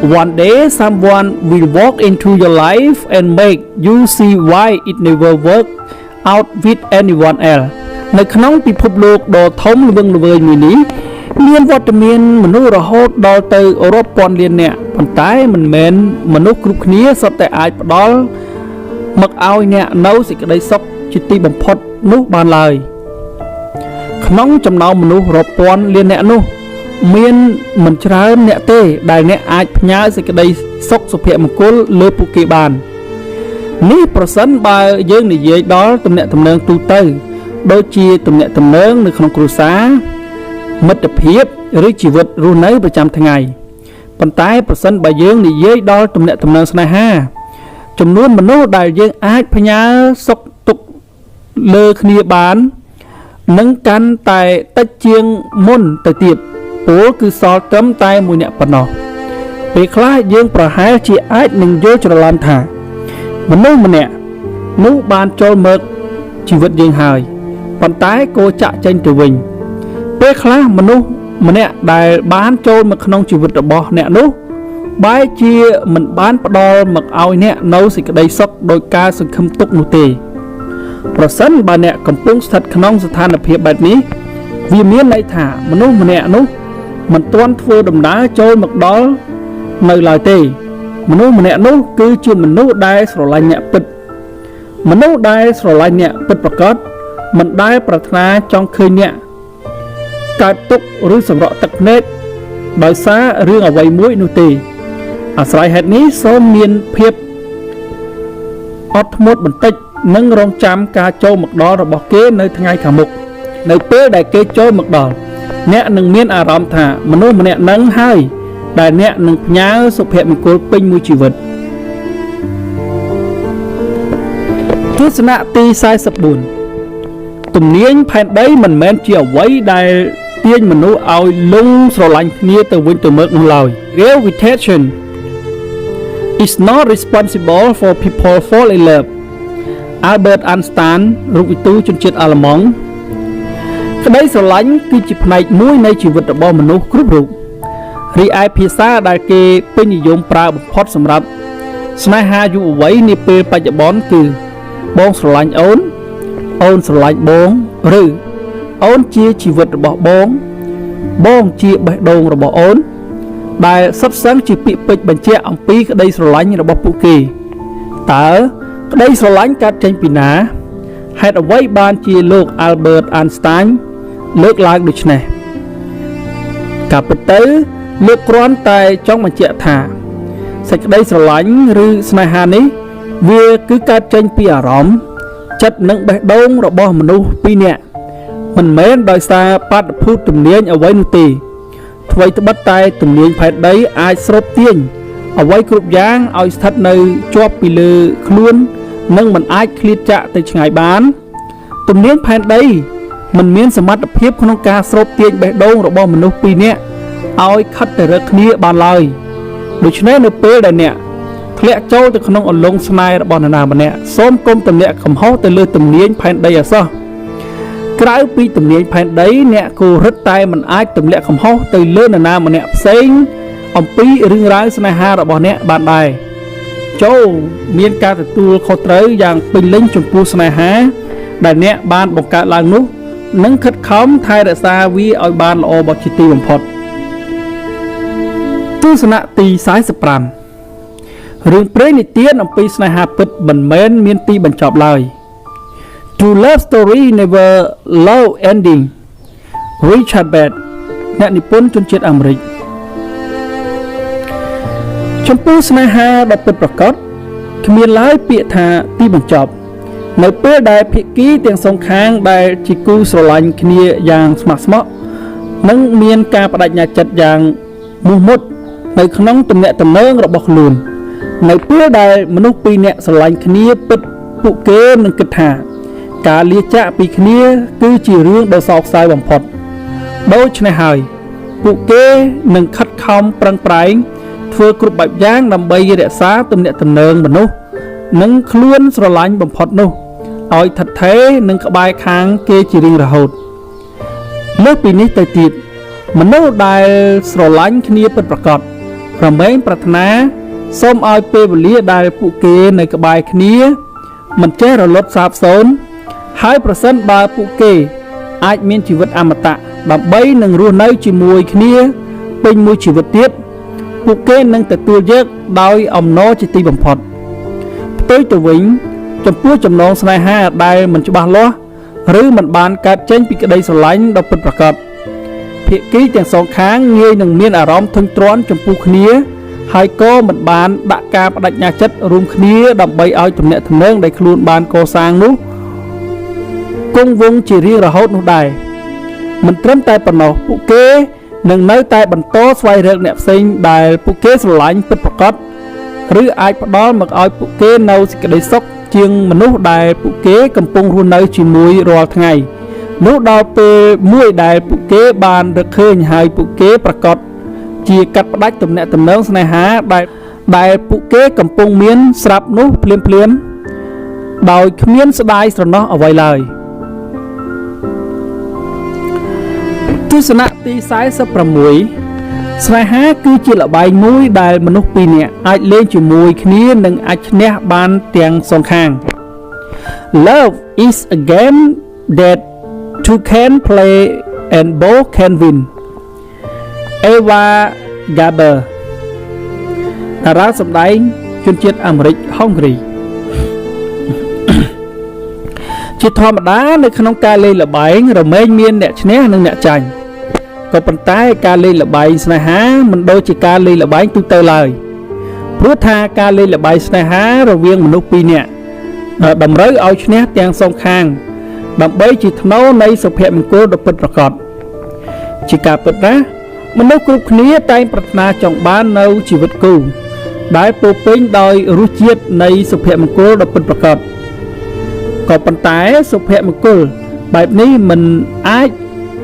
One day someone will walk into your life and make you see why it never worked out with anyone else នៅក្នុងពិភពលោកដ៏ធំល្វឹងល្វើយមួយនេះមានវត្តមានមនុស្សរហូតដល់ទៅរាប់ពាន់លាននាក់ប៉ុន្តែមិនមែនមនុស្សគ្រប់គ្នាសុទ្ធតែអាចផ្ដល់មកឲ្យអ្នកនៅសេចក្តីសុខជាទីបំផុតនោះបានឡើយក្នុងចំណោមមនុស្សរាប់ពាន់លាននាក់នោះ មានមិនច្រើនអ្នកទេដែលអ្នកអាចផ្ញើសេចក្តីសុខសុភមង្គលលើពួកគេបាននេះប្រសិនបើយើងនិយាយដល់ទំនាក់ទំនងទូទៅដូចជាទំនាក់ទំនងនៅក្នុងគ្រួសារមិត្តភាពឬជីវិតរស់នៅប្រចាំថ្ងៃប៉ុន្តែប្រសិនបើយើងនិយាយដល់ទំនាក់ទំនងស្នេហាចំនួនមនុស្សដែលយើងអាចផ្ញើសុខទុក្ខលើគ្នាបាននឹងកាន់តែតិចជាងមុនទៅទៀតពលគឺសល់ត្រឹមតែមួយអ្នកប៉ុណ្ណោះពេលខ្លះយើងប្រហែលជាអាចនឹងយល់ច្រឡំថាមនុស្សម្នាក់នោះបានចូលមកជីវិតយើងហើយប៉ុន្តែក៏ចាក់ចេញទៅវិញពេលខ្លះមនុស្សម្នាក់ដែលបានចូលមកក្នុងជីវិតរបស់អ្នកនោះបែរជាមិនបានផ្ដល់មកឲ្យអ្នកនៅសេចក្តីសុខដោយការសង្ឃឹមទុកនោះទេប្រសិនបើអ្នកកំពុងស្ថិតក្នុងស្ថានភាពបែបនេះវាមានន័យថាមនុស្សម្នាក់នោះមិនទាន់ធ្វើដំណើរចូលមកដល់នៅឡើយទេមនុស្សម្នាក់នោះគឺជាមនុស្សដែលស្រឡាញ់អ្នកពិតមនុស្សដែលស្រឡាញ់អ្នកពិតប្រាកដមិនដែលប្រាថ្នាចង់ឃើញអ្នកកើតទុក្ខឬសម្រក់ទឹកភ្នែកដោយសាររឿងអ្វីមួយនោះទេអាស្រ័យហេតុនេះសូមមានភាពអត់ធ្មត់បន្តិចនិងរងចាំការចូលមកដល់របស់គេនៅថ្ងៃខាងមុខនៅពេលដែលគេចូលមកដល់អ្នកនឹងមានអារម្មណ៍ថាមនុស្សម្នាក់នឹងហើយដែលអ្នកនឹងផ្ញើសុភមង្គលពេញមួយជីវិតទស្សនៈទី44ទំនាញផែនដីមិនមែនជាអ្វីដែលទាញមនុស្សឲ្យលង់ស្រឡាញ់គ្នាទៅវិញទៅមកនោះឡើយ Gravitation is not responsible for people fall in love Albert Einstein រូបវិទូជនជាតិអាល្លឺម៉ង់ក្តីស្រឡាញ់គឺជាផ្នែកមួយនៃជីវិតរបស់មនុស្សគ្រប់រូបរីឯភាសាដែលគេពេញនិយមប្រើបំផុតសម្រាប់ស្នេហាយុវវ័យនាពេលបច្ចុប្បន្នគឺបងស្រឡាញ់អូនអូនស្រឡាញ់បងឬអូនជាជីវិតរបស់បងជាបេះដូងរបស់អូនដែលសុទ្ធសឹងជាពាក្យពេចន៍បញ្ជាក់អំពីក្តីស្រឡាញ់របស់ពួកគេតើក្តីស្រឡាញ់កើតចេញពីណាហេតុអ្វីបានជាលោក Albert Einstein លើកឡើងដូចនេះការពិតទៅលោកគ្រាន់តែចង់បញ្ជាក់ថាសេចក្តីស្រឡាញ់ឬស្នេហានេះវាគឺកើតចេញពីអារម្មណ៍ចិត្តនិងបេះដូងរបស់មនុស្សពីរនាក់មិនមែនដោយសារបាតុភូតទំនាញអ្វីនោះទេថ្មីត្បិតតែទំនាញផែនដីអាចស្រូបទាញអ្វីគ្រប់យ៉ាងឲ្យស្ថិតនៅជាប់ពីលើខ្លួននិងមិនអាចឃ្លាតចាកទៅឆ្ងាយបានទំនាញផែនដីមិនមានសមត្ថភាពក្នុងការស្រូបទាញបេះដូងរបស់មនុស្សពីរនាក់ឲ្យខិតទៅរកគ្នាបានឡើយដូច្នេះនៅពេលដែលអ្នកធ្លាក់ចូលទៅក្នុងអន្លង់ស្នេហ៍របស់នរណាម្នាក់សូមកុំទម្លាក់កំហុសទៅលើទំនាញផែនដីអសោះក្រៅពីទំនាញផែនដីអ្នកគួររឹតតែមិនអាចទម្លាក់កំហុសទៅលើនរណាម្នាក់ផ្សេងអំពីរឿងរ៉ាវស្នេហារបស់អ្នកបានដែរចូលមានការទទួលខុសត្រូវយ៉ាងពេញលេញចំពោះស្នេហាដែលអ្នកបានបង្កើតឡើងនោះនិងខិតខំថែរក្សាវាឲ្យបានល្អបំផុតជាទីបំផុតទស្សនៈទី45រឿងព្រេងនិទានអំពីស្នេហាពិតមិនមែនមានទីបញ្ចប់ឡើយ True love story never love ending Richard Bach អ្នកនិពន្ធជនជាតិអាមេរិកចំពោះស្នេហាដ៏ពិតប្រាកដគ្មានឡើយពាក្យថាទីបញ្ចប់នៅពេលដែលភាគីទាំងសងខាងដែលជាគូស្រឡាញ់គ្នាយ៉ាងស្មោះស្ម័គ្រនិងមានការបដិញ្ញាចិត្តយ៉ាងមោះមុតនៅក្នុងទំនាក់ទំនងរបស់ខ្លួននៅពេលដែលមនុស្សពីរនាក់ស្រឡាញ់គ្នាពិតពួកគេនឹងគិតថាការលាចាកពីគ្នាគឺជារឿងដ៏សោកសៅបំផុតដូច្នេះហើយពួកគេនឹងខិតខំប្រឹងប្រែងធ្វើគ្រប់បែបយ៉ាងដើម្បីរក្សាទំនាក់ទំនងមនុស្សនិងខ្លួនស្រឡាញ់បំផុតនោះឲ្យថិតថេរនឹងក្បែរខាងគេជារៀងរហូតលើសពីនេះទៅទៀតមនុស្សដែលស្រឡាញ់គ្នាពិតប្រាកដប្រមែងប្រាថ្នាសូមឲ្យពេលវេលាដែលពួកគេនៅក្បែរគ្នាមិនចេះរលត់សាបសូន្យហើយប្រសិនបើពួកគេអាចមានជីវិតអមតៈដើម្បីនឹងរស់នៅជាមួយគ្នាពេញមួយជីវិតទៀតពួកគេនឹងទទួលយកដោយអំណរជាទីបំផុតផ្ទុយទៅវិញចំពោះចំណងស្នេហាដែលមិនច្បាស់លាស់ឬមិនបានកើតចេញពីក្តីស្រឡាញ់ដ៏ពិតប្រាកដ ភាគីទាំងសងខាងងាយនឹងមានអារម្មណ៍ធុញទ្រាន់ចំពោះគ្នាហើយក៏មិនបានដាក់ការបដិញ្ញាចិត្តរួមគ្នាដើម្បីឲ្យទំនាក់ទំនងដែលខ្លួនបានកសាងនោះគង់វង្សជារៀងរហូតនោះដែរមិនត្រឹមតែប៉ុណ្ណោះពួកគេនឹងនៅតែបន្តស្វែងរកអ្នកផ្សេងដែលពួកគេស្រឡាញ់ពិតប្រាកដឬអាចផ្ដល់មកឲ្យពួកគេនៅសេចក្តីសុខជាងមនុស្សដែលពួកគេកំពុងរស់នៅជាមួយរាល់ថ្ងៃនោះដល់ពេលមួយដែលពួកគេបានរកឃើញហើយពួកគេប្រកាសជាកាត់ផ្ដាច់ទំនាក់ទំនងស្នេហាដែលពួកគេកំពុងមានស្រាប់នោះភ្លាមដោយគ្មានស្ដាយស្រណោះអ្វីឡើយទស្សនៈទី46ស្នេហាគឺជាល្បែងមួយដែលមនុស្សពីរនាក់អាចលេងជាមួយគ្នានិងអាចឈ្នះបានទាំងសងខាង Love is a game that two can play and both can win Eva Gabor តារាសម្ដែងជនជាតិអាមេរិកហុងគ្រីជាធម្មតានៅក្នុងការលេងល្បែងរមែងមានអ្នកឈ្នះនិងអ្នកចាញ់ក៏ប៉ុន្តែការលេងល្បែងស្នេហាមិនដូចជាការលេងល្បែងទូទៅឡើយព្រោះថាការលេងល្បែងស្នេហារវាងមនុស្សពីរនាក់តម្រូវឲ្យឈ្នះទាំងសងខាងដើម្បីជាថ្នូរនៃសុភមង្គលដ៏ពិតប្រាកដជាការពិតណាស់មនុស្សគ្រប់គ្នាតែងប្រាថ្នាចង់បាននៅជីវិតគូដែលពោរពេញដោយរសជាតិនៃសុភមង្គលដ៏ពិតប្រាកដក៏ប៉ុន្តែសុភមង្គលបែបនេះមិនអាច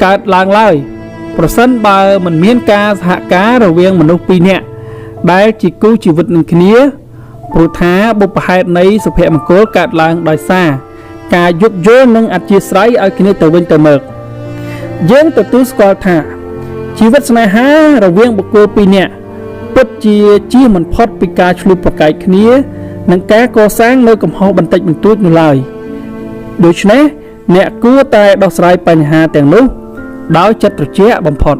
កើតឡើងឡើយប្រសិនបើមិនមានការសហការរវាងមនុស្សពីរនាក់ដែលជាគូជីវិតនឹងគ្នាព្រោះថាបុព្វហេតុនៃសុភមង្គលកើតឡើងដោយសារការយោគយល់និងអធ្យាស្រ័យឲ្យគ្នាទៅវិញទៅមកយើងទទួលស្គាល់ថាជីវិតស្នេហារវាងបុគ្គលពីរនាក់ពិតជាជៀសមិនផុតពីការឆ្លុះប្រកែកគ្នានិងការកសាងនៅកំហុសបន្តិចបន្តួចនោះឡើយដូច្នេះអ្នកគួរតែដោះស្រាយបញ្ហាទាំងនោះដោយចិត្តត្រជាក់បំផុត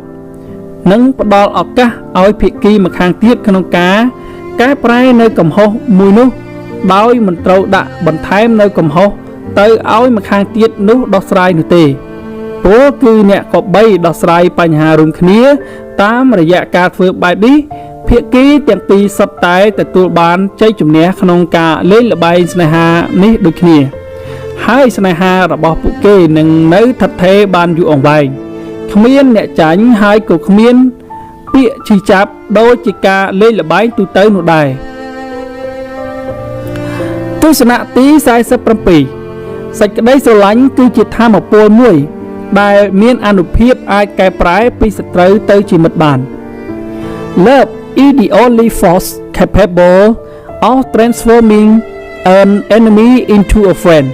និងផ្ដល់ឱកាសឲ្យភាគីម្ខាងទៀតក្នុងការកែប្រែនៅកំហុសមួយនោះដោយមិនត្រូវដាក់បន្ថែមនៅកំហុសទៅឲ្យម្ខាងទៀតនោះដោះស្រាយនោះទេព្រោះគឺអ្នកក៏បីដោះស្រាយបញ្ហារួមគ្នាតាមរយៈការធ្វើបែបនេះភាគីទាំងពីរសុទ្ធតែទទួលបានជ័យជំនះក្នុងការលេងល្បែងស្នេហានេះដូចគ្នាហើយស្នេហារបស់ពួកគេនឹងនៅថិតថេរបានយូរអង្វែងគ្មានអ្នកចាញ់ហើយក៏គ្មានពាក្យឈឺចាប់ដូចជាការលេងល្បែងទូទៅនោះដែរទស្សនៈទី47សេចក្តីស្រឡាញ់គឺជាធម៌ពលមួយដែលមានអានុភាពអាចកែប្រែពីសត្រូវទៅជាមិត្តបាន Love is the only force capable of transforming an enemy into a friend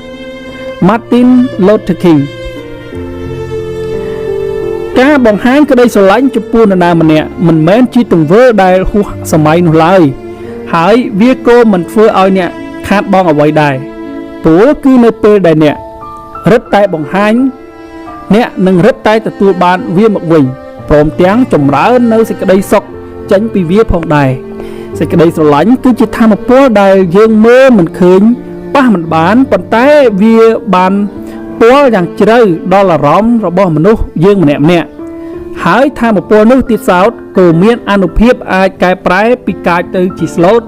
Martin Luther King ការបង្ហាញក្តីស្រឡាញ់ចំពោះនរណាម្នាក់មិនមែនជាទង្វើដែលហួសសម័យនោះឡើយហើយវាក៏មិនធ្វើឲ្យអ្នកខាតបង់អ្វីដែរព្រោះគឺនៅពេលដែលអ្នករឹតតែបង្ហាញអ្នកនឹងរឹតតែទទួលបានវាមកវិញព្រមទាំងចម្រើននៅសេចក្តីសុខចេញពីវាផងដែរសេចក្តីស្រឡាញ់គឺជាធម៌ពលដែលយើងមើលមិនឃើញប៉ះមិនបានប៉ុន្តែវាបានពលយ៉ាងជ្រៅដល់អារម្មណ៍របស់មនុស្សយើងម្នាក់ហើយធម៌ពលនោះទៀតសោតក៏មានអានុភាពអាចកែប្រែពីកាចទៅជាស្លូត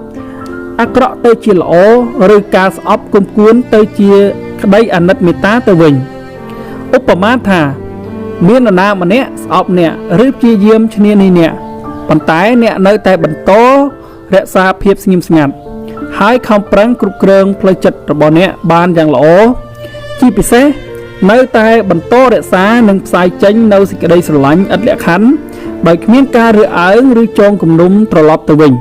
អាក្រក់ទៅជាល្អឬការស្អប់គុំគួនទៅជាក្តីអាណិតមេត្តាទៅវិញឧបមាថាមាននរណាម្នាក់ស្អប់អ្នកឬព្យាយាមឈ្នានីអ្នកប៉ុន្តែអ្នកនៅតែបន្តរក្សាភាពស្ងៀមស្ងាត់ហើយខំប្រឹងគ្រប់គ្រងផ្លូវចិត្តរបស់អ្នកបានយ៉ាងល្អជាពិសេសនៅតែបន្តរក្សានិងផ្សាយចេញនៅសេចក្តីស្រឡាញ់ឥតលក្ខខណ្ឌដោយគ្មានការរើសអើងឬចងគំនុំត្រឡប់ទៅវិញ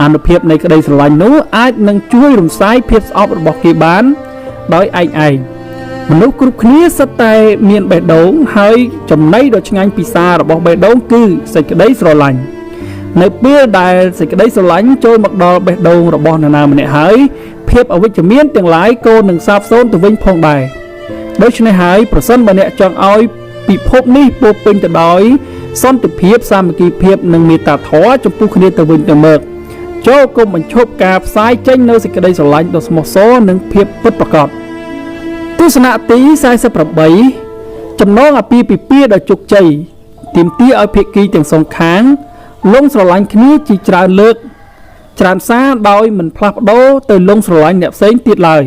អានុភាពនៃក្តីស្រឡាញ់នោះអាចនឹងជួយរំសាយភាពស្អប់របស់គេបានដោយឯងមនុស្សគ្រប់គ្នាសុទ្ធតែមានបេះដូងហើយចំណីដ៏ឆ្ងាញ់ពិសារបស់បេះដូងគឺសេចក្តីស្រឡាញ់នៅពេលដែលសេចក្តីស្រឡាញ់ចូលមកដល់បេះដូងរបស់នរណាម្នាក់ហើយភាពអវិជ្ជមានទាំងឡាយក៏នឹងសាបសូន្យទៅវិញផងដែរដូច្នេះហើយប្រសិនបើអ្នកចង់ឲ្យពិភពនេះពោរពេញទៅដោយសន្តិភាពសាមគ្គីភាពនិងមេត្តាធម៌ចំពោះគ្នាទៅវិញទៅមកចូលកុំបញ្ឈប់ការផ្សាយចេញនូវសេចក្តីស្រឡាញ់ដ៏ស្មោះសរនិងភាពពិតប្រាកដទស្សនៈទី48ចំណងអាពាហ៍ពិពាហ៍ដ៏ជោគជ័យទី ទាមទារឲ្យភាគីទាំងសងខាងលងស្រឡាញ់គ្នាជាច្រើនលើកច្រើនសារដោយមិនផ្លាស់ប្ដូរទៅលងស្រឡាញ់អ្នកផ្សេងទៀតឡើយ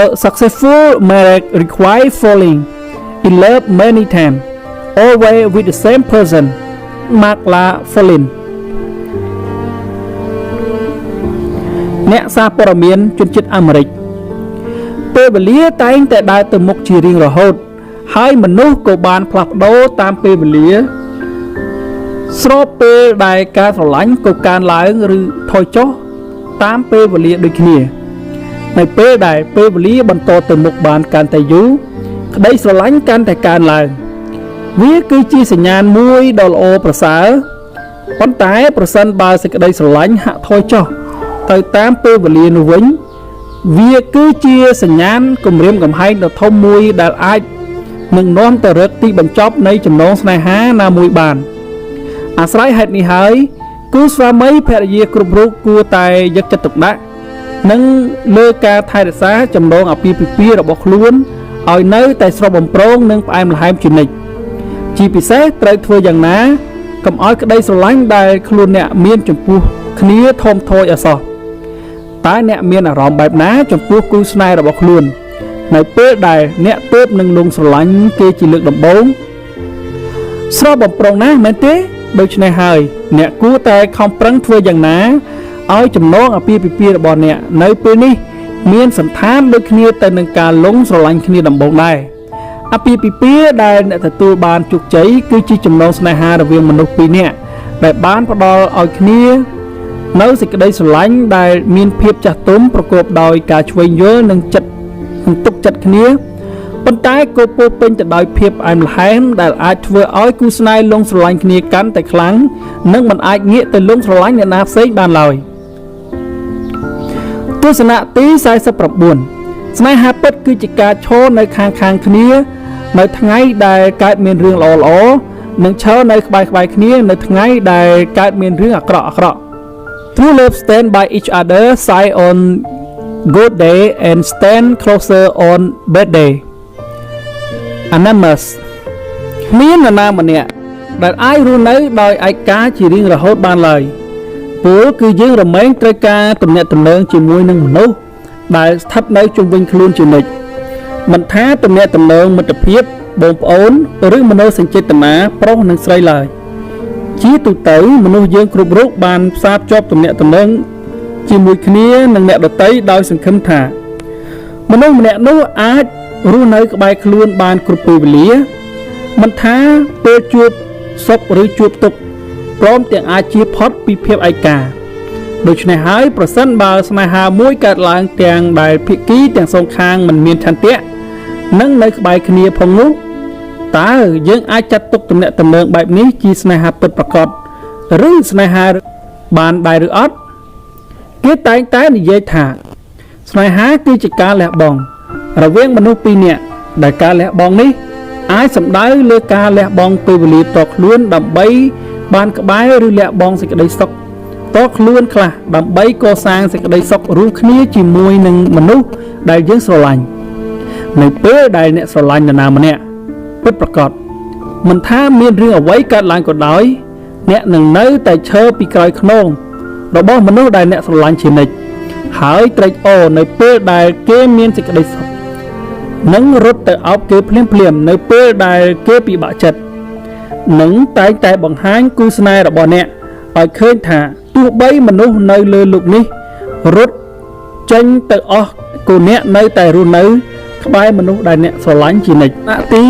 A successful marriage requires falling in love many times always with the same person Mark Lafollin អ្នកសារព័ត៌មានជនជាតិអាមេរិកពេលវេលាតែងតែដើរទៅមុខជារៀងរហូតហើយមនុស្សក៏បានផ្លាស់ប្ដូរតាមពេលវេលាស្របពេលដែលការស្រឡាញ់ក៏កើនឡើងឬថយចុះតាមពេលវេលាដូចគ្នានៅពេលដែលពេលវេលាបន្តទៅមុខបានកាន់តែយូរក្តីស្រឡាញ់កាន់តែកើនឡើងវាគឺជាសញ្ញាណមួយដ៏ល្អប្រសើរប៉ុន្តែប្រសិនបើសេចក្តីស្រឡាញ់ហាក់ថយចុះទៅតាមពេលវេលានោះវិញវាគឺជាសញ្ញាណគំរាមកំហែងដ៏ធំមួយដែលអាចនឹងនាំទៅរកទីបញ្ចប់នៃចំណងស្នេហាណាមួយបានអាស្រ័យហេតុនេះហើយគូស្វាមីភរិយាគ្រប់រូបគួរតែយកចិត្តទុកដាក់និងលើការថែរក្សាចំណងអាពាហ៍ពិពាហ៍របស់ខ្លួនឲ្យនៅតែស្រស់បំព្រងនិងផ្អែមល្ហែមជានិច្ចជាពិសេសត្រូវធ្វើយ៉ាងណាកុំឲ្យក្តីស្រឡាញ់ដែលខ្លួនអ្នកមានចំពោះគ្នាថមថយអសោះតើអ្នកមានអារម្មណ៍បែបណាចំពោះគូស្នេហ៍របស់ខ្លួននៅពេលដែលអ្នកទើបនឹងលងស្រឡាញ់គេជាលើកដំបូងស្រស់បំព្រងណាស់មែនទេដូច្នេះហើយអ្នកគួរតែខំប្រឹងធ្វើយ៉ាងណាឲ្យចំណងអាពាហ៍ពិពាហ៍របស់អ្នកនៅពេលនេះមានសន្តានដូចគ្នាទៅនឹងការលងស្រឡាញ់គ្នាដំបូងដែរអាពាហ៍ពិពាហ៍ដែលអ្នកទទួលបានជោគជ័យគឺជាចំណងស្នេហារវាងមនុស្សពីរនាក់ដែលបានផ្ដល់ឲ្យគ្នានៅសេចក្តីស្រឡាញ់ដែលមានភាពចាស់ទុំប្រកបដោយការឆ្វេងយល់និងទុកចិត្តគ្នាប៉ុន្តែក៏ពោរពេញទៅដោយភាពផ្អែមល្ហែមដែលអាចធ្វើឲ្យគូស្នេហ៍លងស្រឡាញ់គ្នាកាន់តែខ្លាំងនិងមិនអាចងាកទៅលងស្រឡាញ់អ្នកណាផ្សេងបានឡើយទស្សនៈទី49ស្នេហាពិតគឺជាការឈរនៅខាងគ្នានៅថ្ងៃដែលកើតមានរឿងល្អៗនិងឈរនៅក្បែរគ្នានៅថ្ងៃដែលកើតមានរឿងអាក្រក់True love stand by each other side on good day and stand closer on bad day Anonymous មាននរណាម្នាក់ដែលអាចរស់នៅដោយឯកាជារៀងរហូតបានឡើយពលគឺយើងរមែងត្រូវការទំនាក់ទំនងជាមួយនឹងមនុស្សដែលស្ថិតនៅជុំវិញខ្លួនជានិច្ចមិនថាទំនាក់ទំនងមិត្តភាពបងប្អូនឬមនោសញ្ចេតនាប្រុសនិងស្រីឡើយជាទូទៅមនុស្សយើងគ្រប់រូបបានផ្សារភ្ជាប់ទំនាក់ទំនងជាមួយគ្នានឹងអ្នកដទៃដោយសង្ឃឹមថាមនុស្សម្នាក់នោះអាចរស់នៅក្បែរខ្លួនបានគ្រប់ពេលវេលាមិនថាពេលជួបសុខឬជួបទុក្ខព្រមទាំងអាចជៀសផុតពីភាពឯកាដូច្នេះហើយប្រសិនបើស្នេហាមួយកើតឡើងទាំងដែលភាគីទាំងសងខាងមិនមានឆន្ទៈនិងនៅក្បែរគ្នាផងនោះតើយើងអាចចាត់ទុកទំនាក់ទំនងបែបនេះជាស្នេហាពិតប្រាកដឬស្នេហាបានដែរឬអត់គេតែងតែនិយាយថាស្នេហាគឺជាការលះបង់រវាងមនុស្សពីរនាក់ដែលការលះបង់នេះអាចសំដៅលើការលះបង់ពេលវេលាផ្ទាល់ខ្លួនដើម្បីបានក្បែរឬលះបង់សេចក្តីសុខផ្ទាល់ខ្លួនខ្លះដើម្បីកសាងសេចក្តីសុខរួមគ្នាជាមួយនឹងមនុស្សដែលយើងស្រឡាញ់នៅពេលដែលអ្នកស្រឡាញ់នរណាម្នាក់ពិតប្រាកដមិនថាមានរឿងអ្វីកើតឡើងក៏ដោយអ្នកនឹងនៅតែឈរពីក្រោយខ្នងរបស់មនុស្សដែលអ្នកស្រឡាញ់ជានិច្ចហើយត្រេកអរនៅពេលដែលគេមានសេចក្តីសុខនិងរត់ទៅអោបគេភ្លាមនៅពេលដែលគេពិបាកចិត្តនិងតែងតែបង្ហាញគូស្នេហ៍របស់អ្នកឲ្យឃើញថាទោះបីមនុស្សនៅលើលោកនេះរត់ចេញទៅអស់គូអ្នកនៅតែរស់នៅក្បែរមនុស្សដែលអ្នកស្រឡាញ់ជានិច្ចទី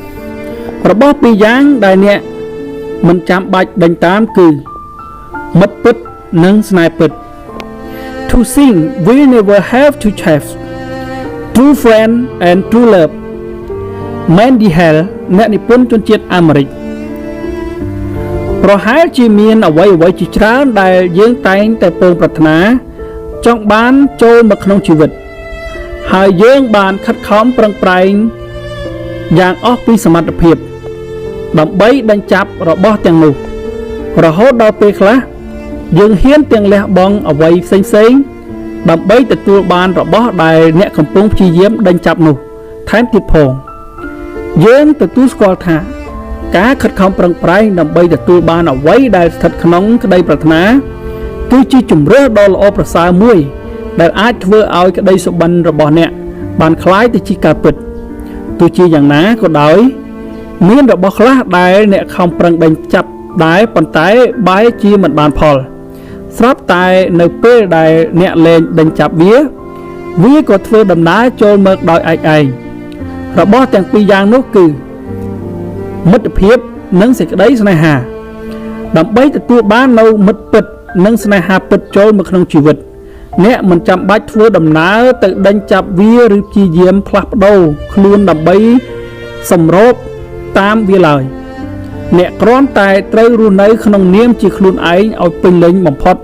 50របស់ពីរយ៉ាងដែលអ្នកមិនចាំបាច់ដេញតាមគឺមិត្តពិតនិងស្នេហ៍ពិត To sing we never have to chase True friend and true love Mandy Hale អ្នកនិពន្ធជនជាតិអាមេរិកប្រហែលជាមានអ្វីជាច្រើនដែលយើងតែងតែពងប្រាថ្នាចង់បានចូលមកក្នុងជីវិតហើយយើងបានខិតខំប្រឹងប្រែងយ៉ាងអស់ពីសមត្ថភាពដើម្បីដេញចាប់របស់ទាំងនោះរហូតដល់ពេលខ្លះយើងហ៊ានទាំងលះបង់អ្វីផ្សេងដើម្បីទទួលបានរបស់ដែលអ្នកកំពុងព្យាយាមដេញចាប់នោះថែមទៀតផងយើងទទួលស្គាល់ថា ការខិតខំប្រឹងប្រែងដើម្បីទទួលបានអ្វីដែលស្ថិតក្នុងក្តីប្រាថ្នាគឺជាជំរឿដ៏ល្អប្រសើរមួយដែលអាចធ្វើឲ្យក្តីសុបិនរបស់អ្នកបានคล้ายទៅជាការពិតទោះជាយ៉ាងណាក៏ដោយមានរបស់ខ្លះដែលអ្នកខំប្រឹងដេញចាប់ដែរប៉ុន្តែបែរជាមិនបានផលស្រាប់តែនៅពេលដែលអ្នកលែងដេញចាប់វាក៏ធ្វើដំណើរចូលមកដោយឯកឯងរបស់ទាំងពីរយ៉ាងនោះគឺមិត្តភាពនិងសេចក្តីស្នេហាដើម្បីទទួលបាននូវមិត្តពិតនិងស្នេហាពិតចូលមកក្នុងជីវិតអ្នកមិនចាំបាច់ធ្វើដំណើរទៅដេញចាប់វាឬព្យាយាមផ្លាស់ប្ដូរខ្លួនដើម្បីសម្របតាមវាឡើយអ្នកគ្រាន់តែត្រូវរស់នៅក្នុងនាមជាខ្លួនឯងឲ្យពេញលេញបំផុត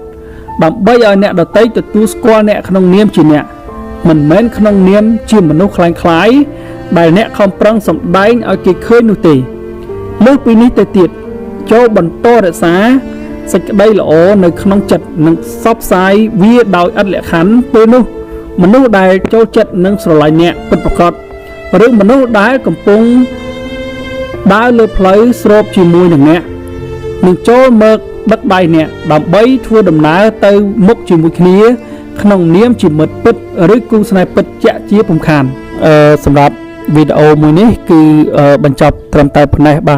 ដើម្បីឲ្យអ្នកដទៃទទួលស្គាល់អ្នកក្នុងនាមជាអ្នកមិនមែនក្នុងនាមជាមនុស្សคล้ายៗដែលអ្នកខំប្រឹងសម្ដែងឲ្យគេឃើញនោះទេលើសពីនេះទៅទៀតចូលបន្តរក្សាសេចក្តីល្អនៅក្នុងចិត្តនិងផ្សព្វផ្សាយវាដោយឥតលក្ខខណ្ឌពេលនោះមនុស្សដែលចូលចិត្តនិងស្រឡាញ់អ្នកពិតប្រាកដឬមនុស្សដែលកំពុងដើរលើផ្លូវស្របជាមួយនឹងអ្នកនឹងចូលមកដឹកដៃអ្នកដើម្បីធ្វើដំណើរទៅមុខជាមួយគ្នាក្នុងនាមជាមិត្តពិតឬគូស្នេហ៍ពិតជាក់ជាពំខានសម្រាប់វីដេអូមួយនេះគឺបញ្ចប់ត្រឹមតែប៉ុណ្ណេះបាទ